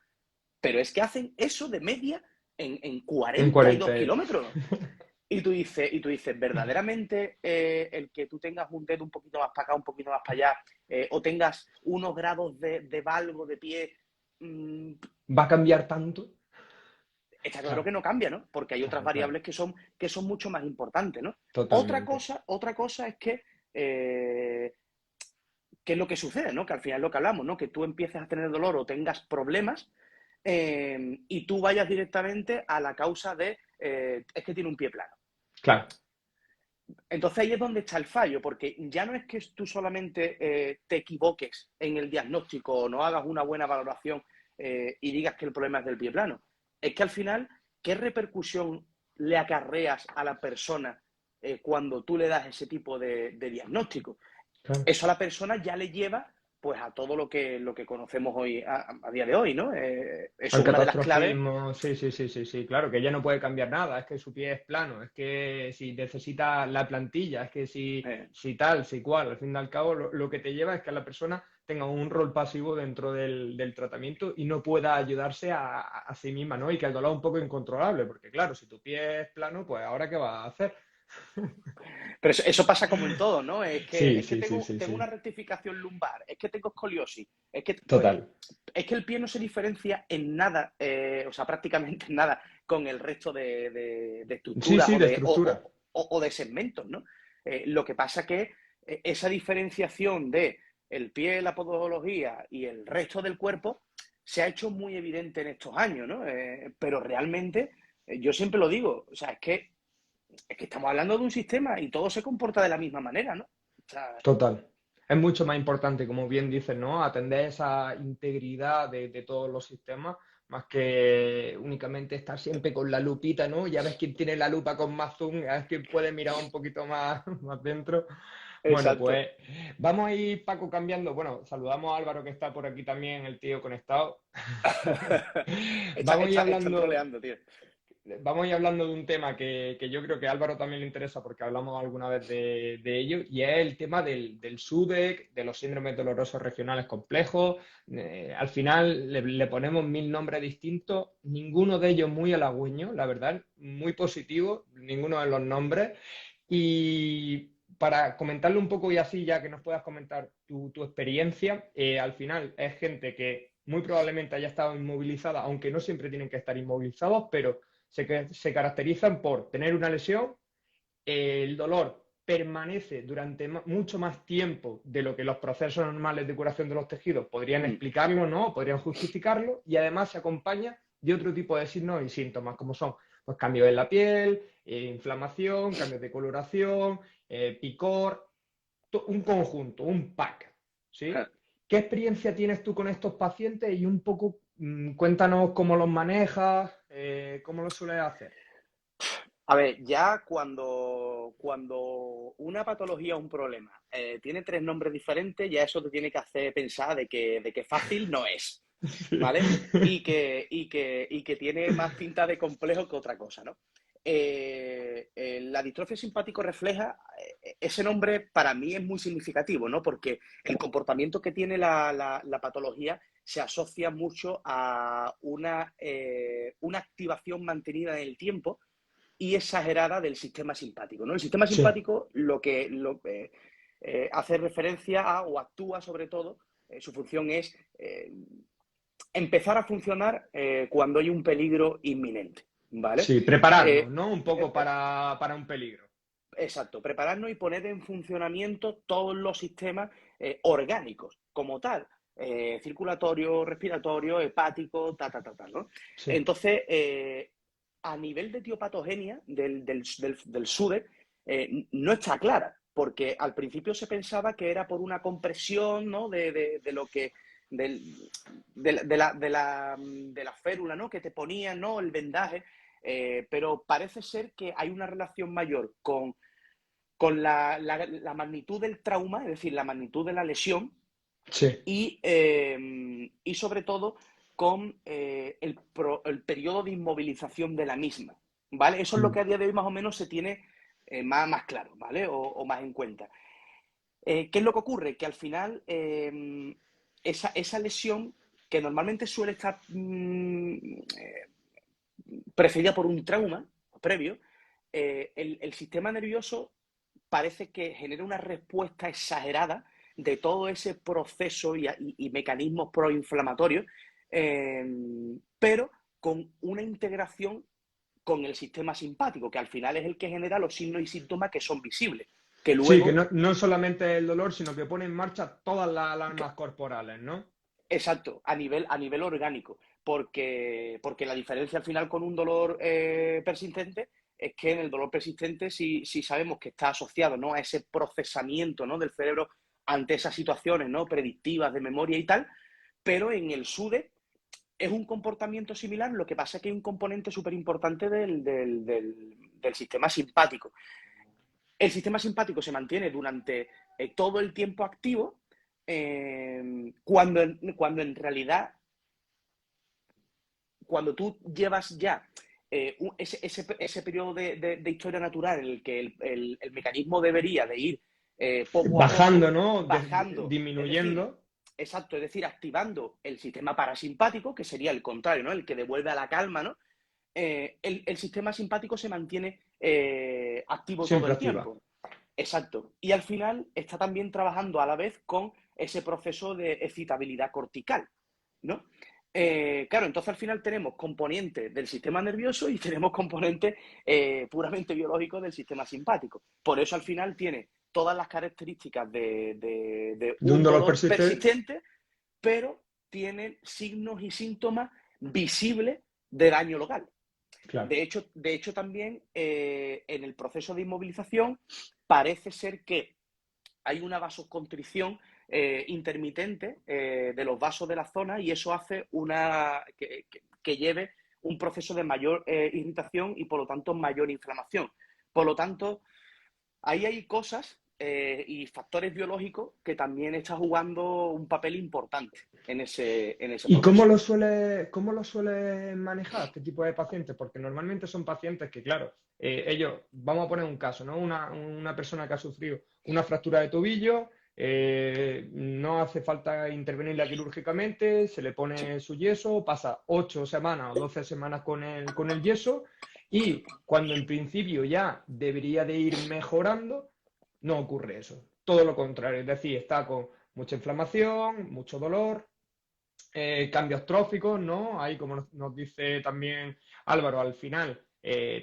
pero es que hacen eso de media en En 42 40. kilómetros. Y tú dices, verdaderamente el que tú tengas un dedo un poquito más para acá, un poquito más para allá, o tengas unos grados de valgo de pie, mmm, ¿Va a cambiar tanto? está claro Claro, que no cambia, ¿no? Porque hay otras claro, claro. variables que son mucho más importantes, ¿no? Otra Totalmente. cosa, otra cosa es que, ¿qué es lo que sucede, ¿no? Que al final es lo que hablamos, ¿no? Que tú empieces a tener dolor o tengas problemas y tú vayas directamente a la causa de, es que tiene un pie plano. Claro, Entonces ahí es donde está el fallo, porque ya no es que tú solamente te equivoques en el diagnóstico o no hagas una buena valoración y digas que el problema es del pie plano. Es que al final, ¿qué repercusión le acarreas a la persona cuando tú le das ese tipo de diagnóstico? Claro. Eso a la persona ya le lleva pues a todo lo que conocemos hoy a día de hoy, ¿no? Eso Al es una de las claves. catastrofismo, sí, sí, sí, sí, sí, claro, que ya no puede cambiar nada, es que su pie es plano, es que si necesita la plantilla, es que Eh, si tal, si cual, al fin y al cabo lo que te lleva es que la persona tenga un rol pasivo dentro del tratamiento y no pueda ayudarse a sí misma, ¿no? Y que el dolor es un poco incontrolable, porque claro, si tu pie es plano, pues ahora ¿qué vas a hacer? Pero eso pasa como en todo, ¿no? Sí, Es que sí, sí, tengo, sí, tengo una sí, rectificación lumbar, es que tengo escoliosis, pues, total. es que el pie no se diferencia en nada, o sea, prácticamente en nada, con el resto de Sí, estructuras sí, de estructura. o de segmentos, ¿no? Lo que pasa que esa diferenciación de el pie, la podología y el resto del cuerpo se ha hecho muy evidente en estos años, ¿no? Pero realmente, yo siempre lo digo, o sea, es que estamos hablando de un sistema y todo se comporta de la misma manera, ¿no? O sea, Total. Es mucho más importante, como bien dices, ¿no? Atender esa integridad de todos los sistemas, más que únicamente estar siempre con la lupita, ¿no? Ya ves quién tiene la lupa con más zoom, ya ves quién puede mirar un poquito más, más dentro. Bueno, exacto. pues vamos a ir, Paco, cambiando. Bueno, saludamos a Álvaro que está por aquí también, el tío conectado. Vamos a ir Están hablando. troleando, tío. Vamos a ir hablando de un tema que yo creo que a Álvaro también le interesa porque hablamos alguna vez de ello, y es el tema del SUDEC, de los síndromes dolorosos regionales complejos. Al final le ponemos mil nombres distintos, ninguno de ellos muy halagüeño, la verdad, muy positivo, ninguno de los nombres. Y para comentarle un poco y así, ya que nos puedas comentar tu experiencia, al final es gente que muy probablemente haya estado inmovilizada, aunque no siempre tienen que estar inmovilizados, pero se caracterizan por tener una lesión, el dolor permanece durante mucho más tiempo de lo que los procesos normales de curación de los tejidos podrían Mm. explicarlo, ¿no? Podrían justificarlo, y además se acompaña de otro tipo de signos y síntomas, como son pues, cambios en la piel, inflamación, cambios de coloración, picor, un conjunto, un pack, ¿sí? ¿Qué experiencia tienes tú con estos pacientes y un poco cuéntanos cómo los manejas, cómo lo sueles hacer? A ver, ya cuando una patología o un problema tiene tres nombres diferentes, ya eso te tiene que hacer pensar de que fácil no es, Sí. ¿vale? Y que tiene más pinta de complejo que otra cosa, ¿no? La distrofia simpático refleja, ese nombre para mí es muy significativo, ¿no? Porque el comportamiento que tiene la patología se asocia mucho a una activación mantenida en el tiempo y exagerada del sistema simpático, ¿no? El sistema Sí, simpático hace referencia a, o actúa sobre todo, su función es empezar a funcionar cuando hay un peligro inminente, ¿vale? sí, prepararnos, Eh, ¿no? Un poco para un peligro. exacto, prepararnos y poner en funcionamiento todos los sistemas orgánicos como tal, circulatorio, respiratorio, hepático, ¿no? Sí. Entonces, a nivel de etiopatogenia del SUDEP, no está clara, porque al principio se pensaba que era por una compresión, ¿no? de lo que del, de la férula, ¿no? Que te ponían, ¿no? El vendaje, pero parece ser que hay una relación mayor con la magnitud del trauma, es decir, la magnitud de la lesión, Sí. y sobre todo con el periodo de inmovilización de la misma, ¿vale? Eso es lo Mm. que a día de hoy más o menos se tiene más claro, ¿vale? O más en cuenta. ¿Qué es lo que ocurre? Que al final esa lesión, que normalmente suele estar precedida por un trauma previo, el sistema nervioso parece que genera una respuesta exagerada de todo ese proceso y mecanismos proinflamatorios, pero con una integración con el sistema simpático, que al final es el que genera los signos y síntomas que son visibles, que Sí, que luego, no solamente el dolor, sino que pone en marcha todas las alarmas que, corporales, ¿no? exacto, a nivel orgánico, porque la diferencia al final con un dolor persistente es que en el dolor persistente sí sabemos que está asociado, ¿no? A ese procesamiento, ¿no? Del cerebro ante esas situaciones, ¿no? Predictivas de memoria y tal, pero en el SUDE es un comportamiento similar, lo que pasa es que hay un componente súper importante del sistema simpático. El sistema simpático se mantiene durante todo el tiempo activo, cuando en realidad, cuando tú llevas ya ese periodo de historia natural en el que el mecanismo debería de ir poco a Bajando, poco ¿no? bajando, es decir, Disminuyendo. exacto, es decir, activando el sistema parasimpático, que sería el contrario, ¿no? El que devuelve a la calma, ¿no? El sistema simpático se mantiene activo todo Siempre el activa. tiempo. Exacto. Y al final está también trabajando a la vez con ese proceso de excitabilidad cortical, ¿no? Claro, entonces al final tenemos componentes del sistema nervioso y tenemos componentes puramente biológicos del sistema simpático. Por eso al final tiene todas las características de De un un dolor dolor persistente. persistente, pero tiene signos y síntomas visibles de daño local. Claro. De hecho también en el proceso de inmovilización parece ser que hay una vasoconstricción intermitente de los vasos de la zona y eso hace que lleve un proceso de mayor irritación y por lo tanto mayor inflamación. Por lo tanto, ahí hay cosas y factores biológicos que también están jugando un papel importante en ese ¿Y proceso. cómo lo suele manejar este tipo de pacientes? Porque normalmente son pacientes que, claro, ellos, vamos a poner un caso, ¿no? Una persona que ha sufrido una fractura de tobillo, no hace falta intervenirla quirúrgicamente, se le pone su yeso, pasa 8 semanas o 12 semanas con el yeso y cuando en principio ya debería de ir mejorando, no ocurre eso. Todo lo contrario, es decir, está con mucha inflamación, mucho dolor, cambios tróficos, ¿no? Ahí, como nos dice también Álvaro, al final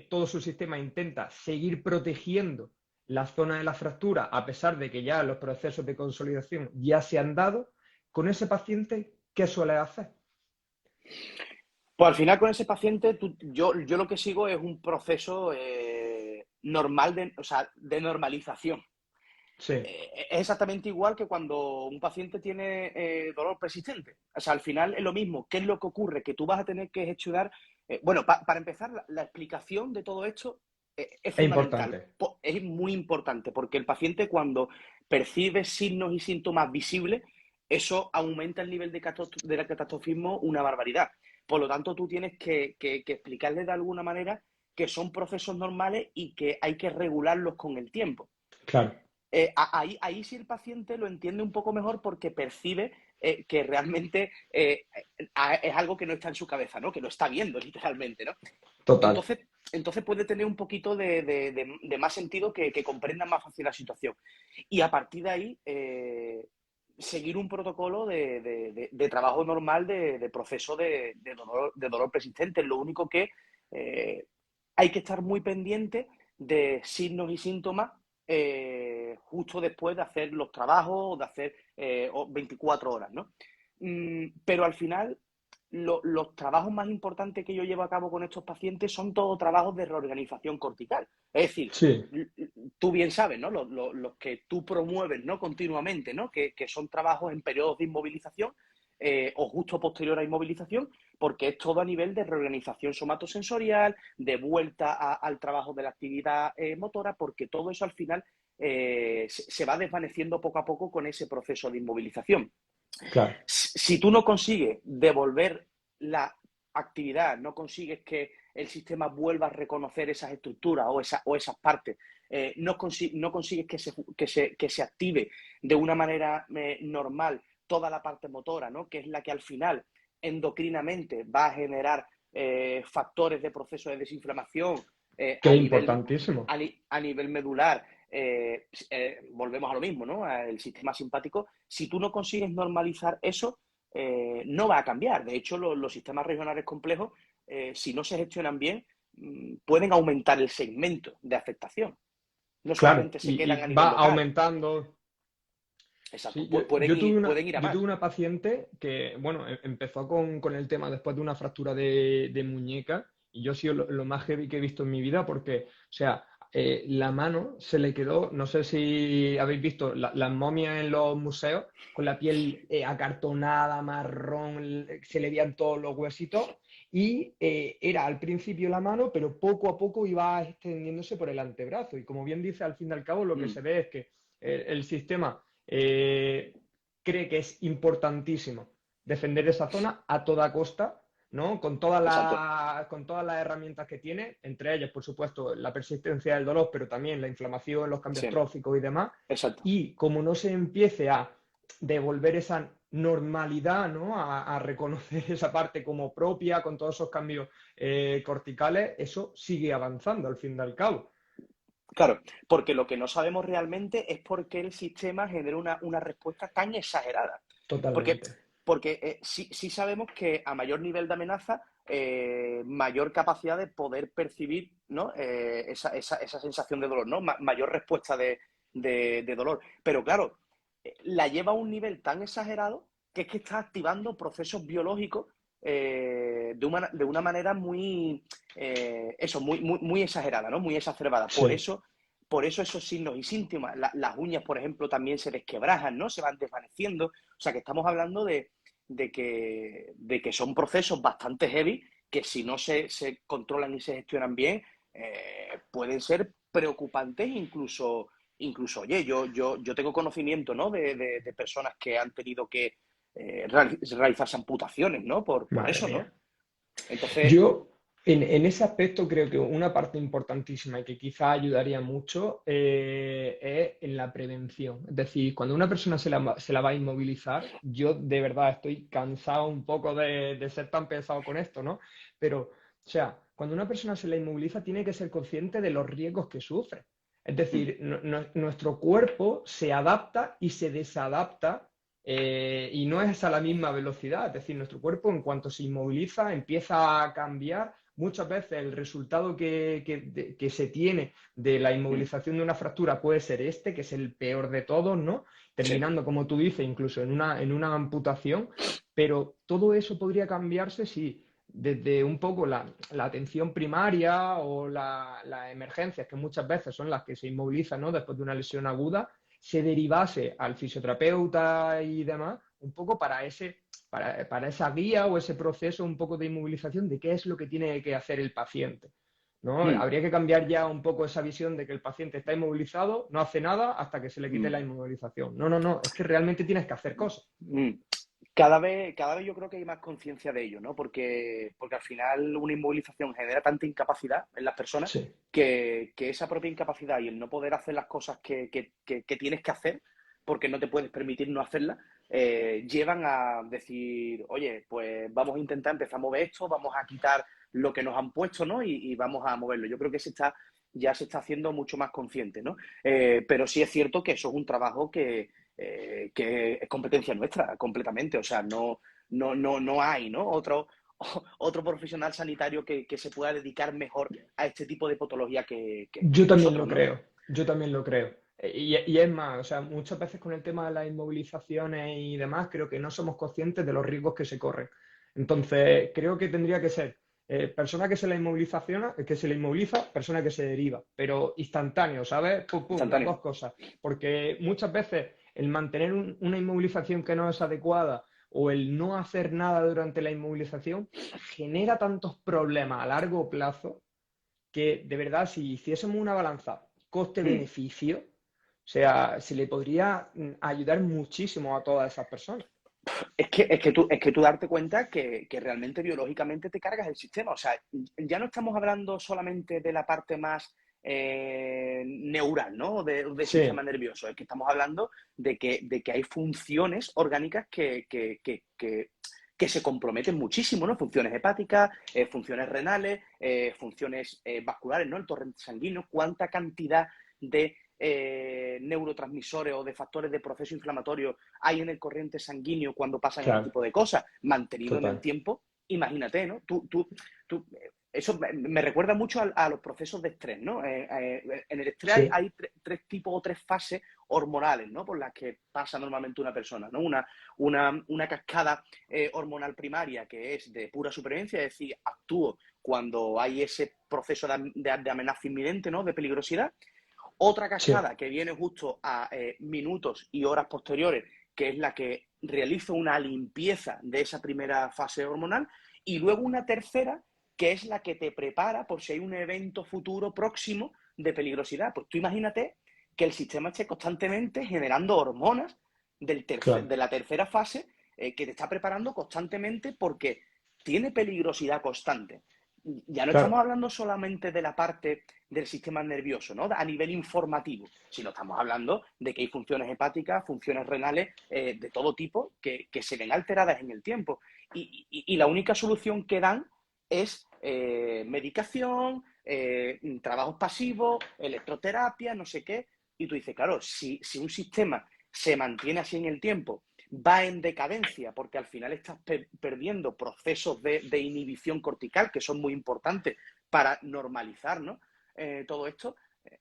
todo su sistema intenta seguir protegiendo la zona de la fractura, a pesar de que ya los procesos de consolidación ya se han dado. Con ese paciente, ¿qué suele hacer? Pues al final con ese paciente, yo lo que sigo es un proceso normal, o sea, de normalización. Sí, Es exactamente igual que cuando un paciente tiene dolor persistente. O sea, al final es lo mismo. ¿Qué es lo que ocurre? Que tú vas a tener que gestionar. Bueno, para empezar, la explicación de todo esto es es fundamental. importante. Es muy importante porque el paciente cuando percibe signos y síntomas visibles, eso aumenta el nivel de catastrofismo una barbaridad. Por lo tanto, tú tienes que explicarle de alguna manera que son procesos normales y que hay que regularlos con el tiempo. Claro, Ahí sí el paciente lo entiende un poco mejor porque percibe que realmente es algo que no está en su cabeza, ¿no? Que lo está viendo literalmente, ¿no? total. Entonces puede tener un poquito de más sentido que comprenda más fácil la situación. Y a partir de ahí, seguir un protocolo de trabajo normal de proceso de dolor persistente. Lo único que hay que estar muy pendiente de signos y síntomas justo después de hacer los trabajos o de hacer 24 horas, ¿no? Pero al final, los trabajos más importantes que yo llevo a cabo con estos pacientes son todos trabajos de reorganización cortical. Es decir, Sí, tú bien sabes, ¿no? Los que tú promueves, ¿no? Continuamente, ¿no? Que son trabajos en periodos de inmovilización o justo posterior a inmovilización, porque es todo a nivel de reorganización somatosensorial, de vuelta al trabajo de la actividad motora, porque todo eso al final se va desvaneciendo poco a poco con ese proceso de inmovilización. claro. Si tú no consigues devolver la actividad, no consigues que el sistema vuelva a reconocer esas estructuras o esas partes, no consigues que se active de una manera normal toda la parte motora, ¿no? Que es la que al final endocrinamente va a generar factores de proceso de desinflamación Que es importantísimo. a nivel medular. Volvemos a lo mismo, ¿no? El sistema simpático. Si tú no consigues normalizar eso, no va a cambiar. De hecho, los sistemas regionales complejos, si no se gestionan bien, pueden aumentar el segmento de afectación. No Claro, solamente se quedan a y nivel va local. aumentando. Exacto. Sí, Pueden ir a yo más. tuve una paciente que, bueno, empezó con el tema después de una fractura de muñeca y yo he sido lo más heavy que he visto en mi vida porque, o sea, la mano se le quedó, no sé si habéis visto las momias en los museos, con la piel acartonada, marrón, se le veían todos los huesitos, y era al principio la mano, pero poco a poco iba extendiéndose por el antebrazo. Y como bien dice, al fin y al cabo, lo que Mm, se ve es que el sistema cree que es importantísimo defender esa zona a toda costa, ¿no? exacto. Con todas las herramientas que tiene, entre ellas, por supuesto, la persistencia del dolor, pero también la inflamación, los cambios Sí, tróficos y demás. exacto. Y como no se empiece a devolver esa normalidad, ¿no? A reconocer esa parte como propia, con todos esos cambios corticales, eso sigue avanzando al fin y al cabo. Claro, porque lo que no sabemos realmente es por qué el sistema genera una respuesta tan exagerada. Porque, Totalmente. porque sí sabemos que a mayor nivel de amenaza, mayor capacidad de poder percibir, ¿no? Esa sensación de dolor, ¿no? Mayor respuesta de dolor. Pero claro, la lleva a un nivel tan exagerado que es que está activando procesos biológicos de una manera muy, muy exagerada, ¿no? Muy exacerbada. Sí. Por eso esos signos y síntomas, las uñas, por ejemplo, también se desquebrajan, ¿no? Se van desvaneciendo. O sea, que estamos hablando de que son procesos bastante heavy que si no se controlan y se gestionan bien, pueden ser preocupantes oye, yo tengo conocimiento, ¿no? De personas que han tenido que realizarse amputaciones, ¿no? Por Madre eso, mía. ¿no? Entonces, Yo, en ese aspecto, creo que una parte importantísima y que quizá ayudaría mucho es en la prevención. Es decir, cuando una persona se la va a inmovilizar, yo de verdad estoy cansado un poco de ser tan pesado con esto, ¿no? Pero, o sea, cuando una persona se la inmoviliza, tiene que ser consciente de los riesgos que sufre. Es mm, decir, nuestro cuerpo se adapta y se desadapta y no es a la misma velocidad, es decir, nuestro cuerpo en cuanto se inmoviliza empieza a cambiar. Muchas veces el resultado que se tiene de la mm, inmovilización de una fractura puede ser este, que es el peor de todos, ¿no? sí, Terminando, como tú dices, incluso en una amputación, pero todo eso podría cambiarse si desde un poco la atención primaria o las emergencias, que muchas veces son las que se inmovilizan, ¿no? Después de una lesión aguda, se derivase al fisioterapeuta y demás, un poco para esa guía o ese proceso un poco de inmovilización de qué es lo que tiene que hacer el paciente, ¿no? mm, Habría que cambiar ya un poco esa visión de que el paciente está inmovilizado, no hace nada hasta que se le quite mm, la inmovilización. No, no, no, es que realmente tienes que hacer cosas. mm. Cada vez yo creo que hay más conciencia de ello, ¿no? Porque al final una inmovilización genera tanta incapacidad en las personas Sí. que esa propia incapacidad y el no poder hacer las cosas que tienes que hacer, porque no te puedes permitir no hacerlas, llevan a decir, oye, pues vamos a intentar empezar a mover esto, vamos a quitar lo que nos han puesto, ¿no? Y vamos a moverlo. Yo creo que ya se está haciendo mucho más consciente, ¿no? Pero sí es cierto que eso es un trabajo que es competencia nuestra completamente. O sea, no hay, ¿no? Otro profesional sanitario que se pueda dedicar mejor a este tipo de patología Yo que también lo nosotros, ¿no? creo, yo también lo creo. Y es más, o sea, muchas veces con el tema de las inmovilizaciones y demás, creo que no somos conscientes de los riesgos que se corren. Entonces, creo que tendría que ser persona que se la inmovilizaciona, que se le inmoviliza, persona que se deriva, pero instantáneo, ¿sabes? Pum, pum, las Instantáneo. dos cosas. Porque muchas veces el mantener una inmovilización que no es adecuada o el no hacer nada durante la inmovilización genera tantos problemas a largo plazo que de verdad, si hiciésemos una balanza Hmm. coste-beneficio, o sea, se le podría ayudar muchísimo a todas esas personas. Es que tú darte cuenta que realmente biológicamente te cargas el sistema. O sea, ya no estamos hablando solamente de la parte más neural, ¿no? Del sistema Sí, nervioso. Es que estamos hablando de que hay funciones orgánicas que se comprometen muchísimo, ¿no? Funciones hepáticas, funciones renales, funciones vasculares, ¿no? El torrente sanguíneo, cuánta cantidad de neurotransmisores o de factores de proceso inflamatorio hay en el corriente sanguíneo cuando pasan este claro, tipo de cosas, mantenido en el total. tiempo, imagínate, ¿no? Eso me recuerda mucho a los procesos de estrés, ¿no? En el estrés Sí, hay tres tipos o tres fases hormonales, ¿no? Por las que pasa normalmente una persona, ¿no? Una cascada hormonal primaria que es de pura supervivencia, es decir, actúo cuando hay ese proceso de amenaza inminente, ¿no? De peligrosidad. Otra Sí, cascada que viene justo a minutos y horas posteriores, que es la que realiza una limpieza de esa primera fase hormonal. Y luego una tercera, que es la que te prepara por si hay un evento futuro próximo de peligrosidad. Pues tú imagínate que el sistema esté constantemente generando hormonas claro, de la tercera fase, que te está preparando constantemente porque tiene peligrosidad constante. Ya no estamos claro. hablando solamente de la parte del sistema nervioso, ¿no? A nivel informativo, sino estamos hablando de que hay funciones hepáticas, funciones renales de todo tipo que se ven alteradas en el tiempo. Y la única solución que dan es medicación, trabajos pasivos, electroterapia, no sé qué. Y tú dices, claro, si un sistema se mantiene así en el tiempo, va en decadencia, porque al final estás perdiendo procesos de inhibición cortical que son muy importantes para normalizar, ¿no? Todo esto,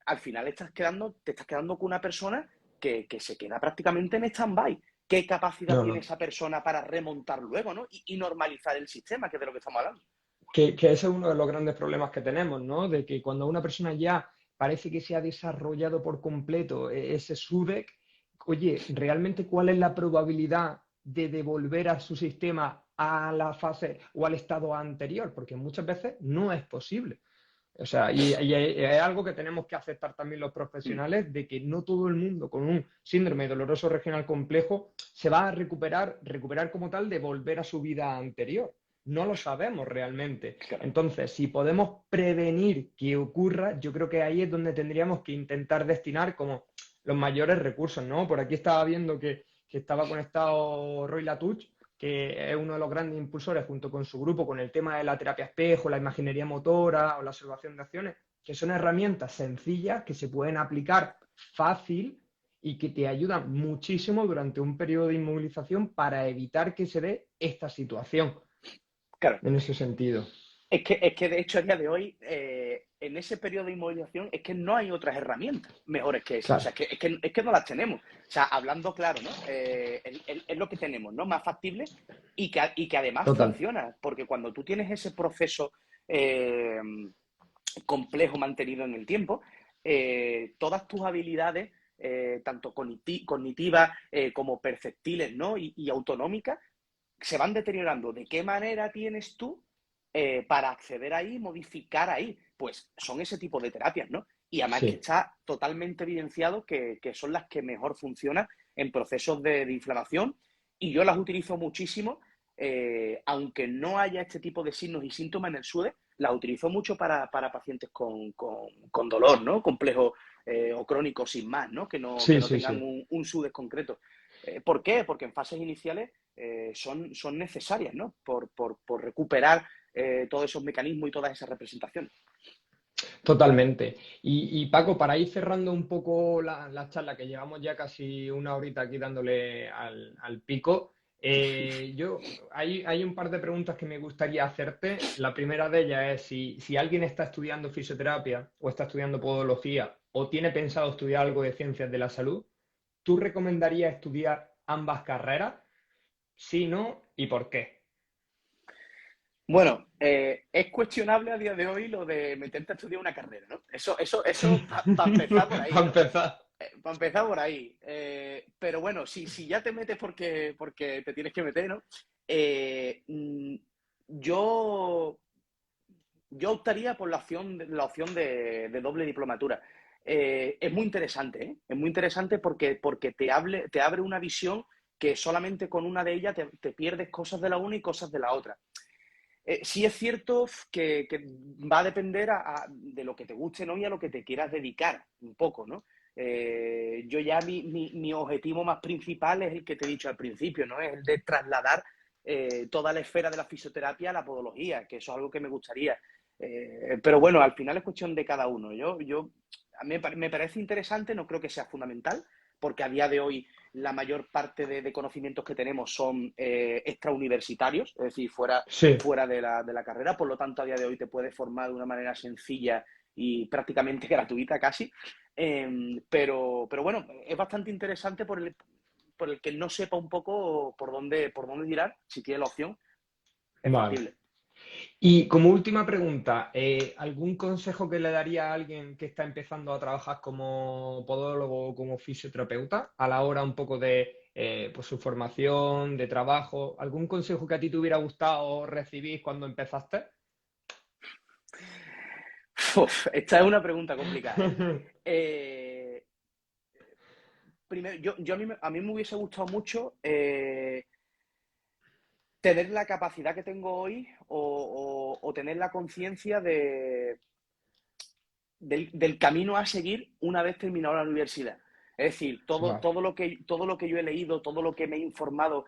al final te estás quedando con una persona que se queda prácticamente en stand-by. ¿Qué capacidad No, tiene no. esa persona para remontar luego, ¿no? Y normalizar el sistema, que es de lo que estamos hablando. Que ese es uno de los grandes problemas que tenemos, ¿no? De que cuando una persona ya parece que se ha desarrollado por completo ese SUDEC, oye, ¿realmente cuál es la probabilidad de devolver a su sistema a la fase o al estado anterior? Porque muchas veces no es posible. O sea, y es algo que tenemos que aceptar también los Mm, profesionales, de que no todo el mundo con un síndrome doloroso regional complejo se va a recuperar como tal de volver a su vida anterior. No lo sabemos realmente. claro. Entonces, si podemos prevenir que ocurra, yo creo que ahí es donde tendríamos que intentar destinar como los mayores recursos, ¿no? Por aquí estaba viendo que estaba conectado Roy Latuch, que es uno de los grandes impulsores junto con su grupo con el tema de la terapia espejo, la imaginería motora o la observación de acciones, que son herramientas sencillas que se pueden aplicar fácil y que te ayudan muchísimo durante un periodo de inmovilización para evitar que se dé esta situación Claro. en ese sentido. Es que de hecho a día de hoy, en ese periodo de inmovilización, es que no hay otras herramientas mejores que esa. O Claro, sea, es que no las tenemos. O sea, hablando claro, ¿no? Es lo que tenemos, ¿no? Más factible y que además total. funciona. Porque cuando tú tienes ese proceso eh, complejo mantenido en el tiempo, todas tus habilidades, tanto cognitivas como perceptibles, ¿no? Y autonómicas, se van deteriorando. ¿De qué manera tienes tú para acceder ahí, modificar ahí? Pues son ese tipo de terapias, ¿no? Y además que Sí, está totalmente evidenciado que son las que mejor funcionan en procesos de inflamación y yo las utilizo muchísimo, aunque no haya este tipo de signos y síntomas en el SUDE, las utilizo mucho para pacientes con dolor, ¿no? Complejo o crónico sin más, ¿no? Que sí, no sí, tengan sí. un SUDE concreto. ¿Por qué? Porque en fases iniciales son necesarias, ¿no? Por recuperar todos esos mecanismos y todas esas representaciones. Totalmente. Y Paco, para ir cerrando un poco la charla, que llevamos ya casi una horita aquí dándole al pico, hay un par de preguntas que me gustaría hacerte. La primera de ellas es si alguien está estudiando fisioterapia o está estudiando podología o tiene pensado estudiar algo de ciencias de la salud, ¿tú recomendarías estudiar ambas carreras? Sí, no, ¿y por qué? Bueno, es cuestionable a día de hoy lo de meterte a estudiar una carrera, ¿no? Eso para empezar por ahí, Para ¿no? empezar. Para empezar por ahí. Pero bueno, si ya te metes porque te tienes que meter, ¿no? Eh, mm, yo, yo optaría por la opción de doble diplomatura. Es muy interesante, ¿eh? Es muy interesante porque te abre una visión que solamente con una de ellas te pierdes cosas de la una y cosas de la otra. Sí es cierto que va a depender de lo que te guste, ¿no? Y a lo que te quieras dedicar un poco, ¿no? Yo ya mi objetivo más principal es el que te he dicho al principio, ¿no? Es el de trasladar toda la esfera de la fisioterapia a la podología, que eso es algo que me gustaría. Pero bueno, al final es cuestión de cada uno. A mí me parece interesante, no creo que sea fundamental, porque a día de hoy la mayor parte de conocimientos que tenemos son extrauniversitarios, es decir, fuera, Sí, fuera de la carrera, por lo tanto a día de hoy te puedes formar de una manera sencilla y prácticamente gratuita casi. Pero bueno, es bastante interesante por el que no sepa un poco por dónde tirar, si tiene la opción, es Vale. factible. Y como última pregunta, ¿algún consejo que le daría a alguien que está empezando a trabajar como podólogo o como fisioterapeuta a la hora un poco de pues su formación, de trabajo? ¿Algún consejo que a ti te hubiera gustado recibir cuando empezaste? Uf, esta es una pregunta complicada, ¿eh? Eh, Primero, a mí me hubiese gustado mucho tener la capacidad que tengo hoy o tener la conciencia del camino a seguir una vez terminado la universidad. Es decir, Vale, todo lo que yo he leído, todo lo que me he informado,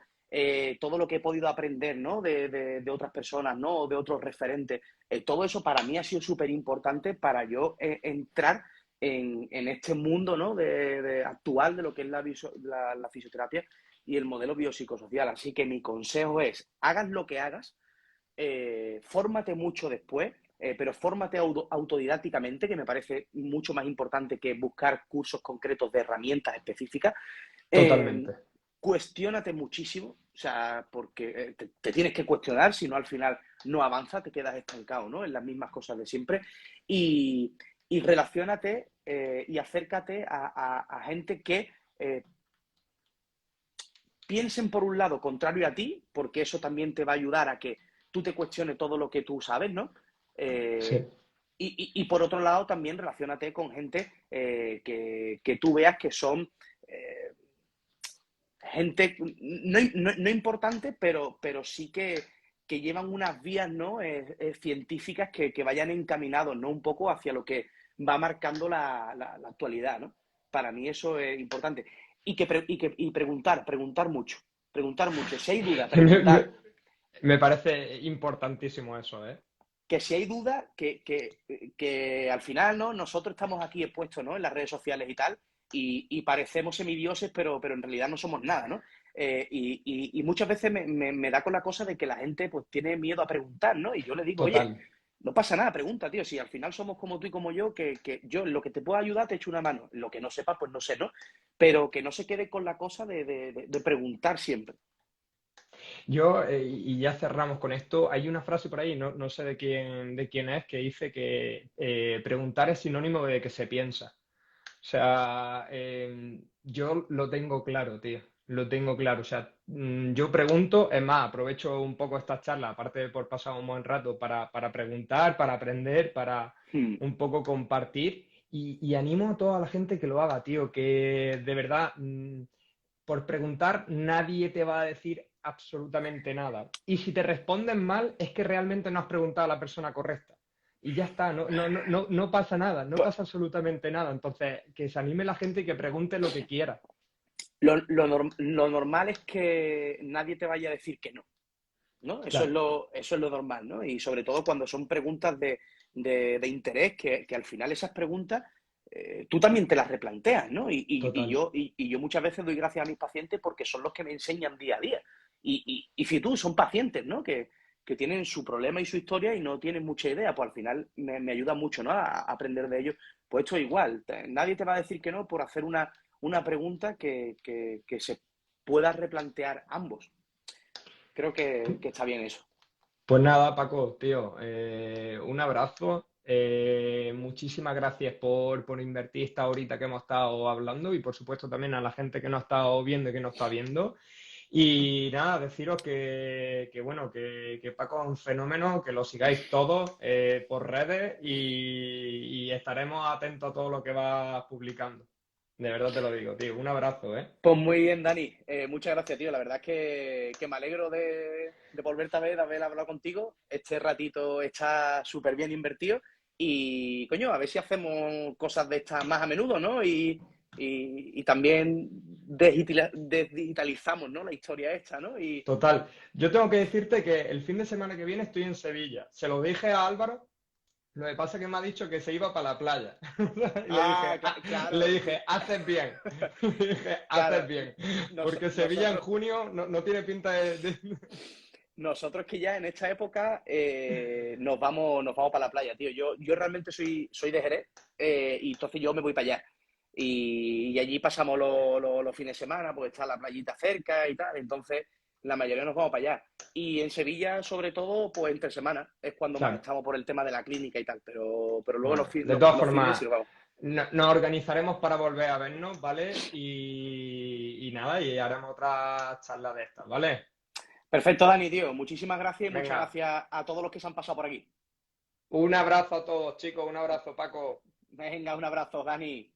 todo lo que he podido aprender, ¿no? De otras personas, ¿no? O de otros referentes, todo eso para mí ha sido súper importante para yo entrar en este mundo, ¿no? Actual de lo que es la fisioterapia y el modelo biopsicosocial. Así que mi consejo es, hagas lo que hagas, fórmate mucho después, pero fórmate autodidácticamente, que me parece mucho más importante que buscar cursos concretos de herramientas específicas. Eh, totalmente. Cuestiónate muchísimo, o sea, porque te tienes que cuestionar, si no al final no avanzas, te quedas estancado, ¿no? En las mismas cosas de siempre. Y, y relaciónate y acércate a gente que piensen por un lado contrario a ti, porque eso también te va a ayudar a que tú te cuestiones todo lo que tú sabes, ¿no? Sí, Eh, y por otro lado también relaciónate con gente que tú veas que son eh, gente no importante, pero sí que llevan unas vías, ¿no? Científicas que vayan encaminados, ¿no? Un poco hacia lo que va marcando la actualidad, ¿no? Para mí eso es importante. Y preguntar mucho. Preguntar mucho. Si hay duda, me, preguntar. me- me parece importantísimo eso, ¿eh? Que si hay duda, que al final, ¿no? Nosotros estamos aquí expuestos, ¿no? En las redes sociales y tal, y parecemos semidioses, pero en realidad no somos nada, ¿no? Y muchas veces me da con la cosa de que la gente pues tiene miedo a preguntar, ¿no? Y yo le digo, oye, Total. no pasa nada, pregunta, tío. Si al final somos como tú y como yo, que yo en lo que te pueda ayudar te echo una mano. Lo que no sepas, pues no sé, ¿no? Pero que no se quede con la cosa de preguntar siempre. Yo, y ya cerramos con esto, hay una frase por ahí, no sé de quién es, que dice que preguntar es sinónimo de que se piensa. O sea, yo lo tengo claro, tío. Lo tengo claro. O sea, yo pregunto, es más, aprovecho un poco esta charla, aparte de por pasar un buen rato, para preguntar, para aprender, para Hmm. un poco compartir. Y animo a toda la gente que lo haga, tío, que de verdad, por preguntar, nadie te va a decir absolutamente nada. Y si te responden mal, es que realmente no has preguntado a la persona correcta. Y ya está, no pasa nada, no Pues pasa absolutamente nada. Entonces, que se anime la gente y que pregunte lo que quiera. lo normal es que nadie te vaya a decir que no. ¿No? Claro, Eso es lo normal, ¿no? Y sobre todo cuando son preguntas de interés, que al final esas preguntas tú también te las replanteas, ¿no? total, Y yo muchas veces doy gracias a mis pacientes porque son los que me enseñan día a día. Y si tú son pacientes, ¿no? Que tienen su problema y su historia y no tienen mucha idea, pues al final me ayuda mucho, ¿no? A aprender de ellos. Pues esto igual, nadie te va a decir que no por hacer una pregunta que se pueda replantear ambos. Creo que está bien eso. pues nada, Paco, tío, un abrazo. Muchísimas gracias por invertir esta horita que hemos estado hablando y por supuesto también a la gente que nos ha estado viendo y que nos está viendo. Y nada, deciros bueno, que Paco es un fenómeno, que lo sigáis todos por redes y estaremos atentos a todo lo que va publicando. De verdad te lo digo, tío. Un abrazo, ¿eh? Pues muy bien, Dani. Muchas gracias, tío. La verdad es que me alegro de volverte a ver, de haber hablado contigo. Este ratito está súper bien invertido. Y, coño, a ver si hacemos cosas de estas más a menudo, ¿no? Y también desdigitalizamos, ¿no? La historia esta, ¿no? Total. Yo tengo que decirte que el fin de semana que viene estoy en Sevilla. Se lo dije a Álvaro. Lo que pasa es que me ha dicho que se iba para la playa. Y Ah, le claro. dije, haces bien. Le dije, haces Claro. bien. Porque Sevilla en Nosotros, junio no tiene pinta de... nosotros que ya en esta época nos vamos para la playa, tío. Yo realmente soy de Jerez y entonces yo me voy para allá. Y allí pasamos los fines de semana, pues está la playita cerca y tal. Entonces, la mayoría nos vamos para allá. Y en Sevilla, sobre todo, pues entre semanas es cuando más Claro. estamos por el tema de la clínica y tal. Pero luego Bueno, de todas los fines sí formas, nos vamos. nos organizaremos para volver a vernos, ¿vale? Y nada, y haremos otra charla de estas, ¿vale? Perfecto, Dani, tío. Muchísimas gracias y muchas Venga, gracias a todos los que se han pasado por aquí. un abrazo a todos, chicos, un abrazo, Paco. Venga, un abrazo, Dani.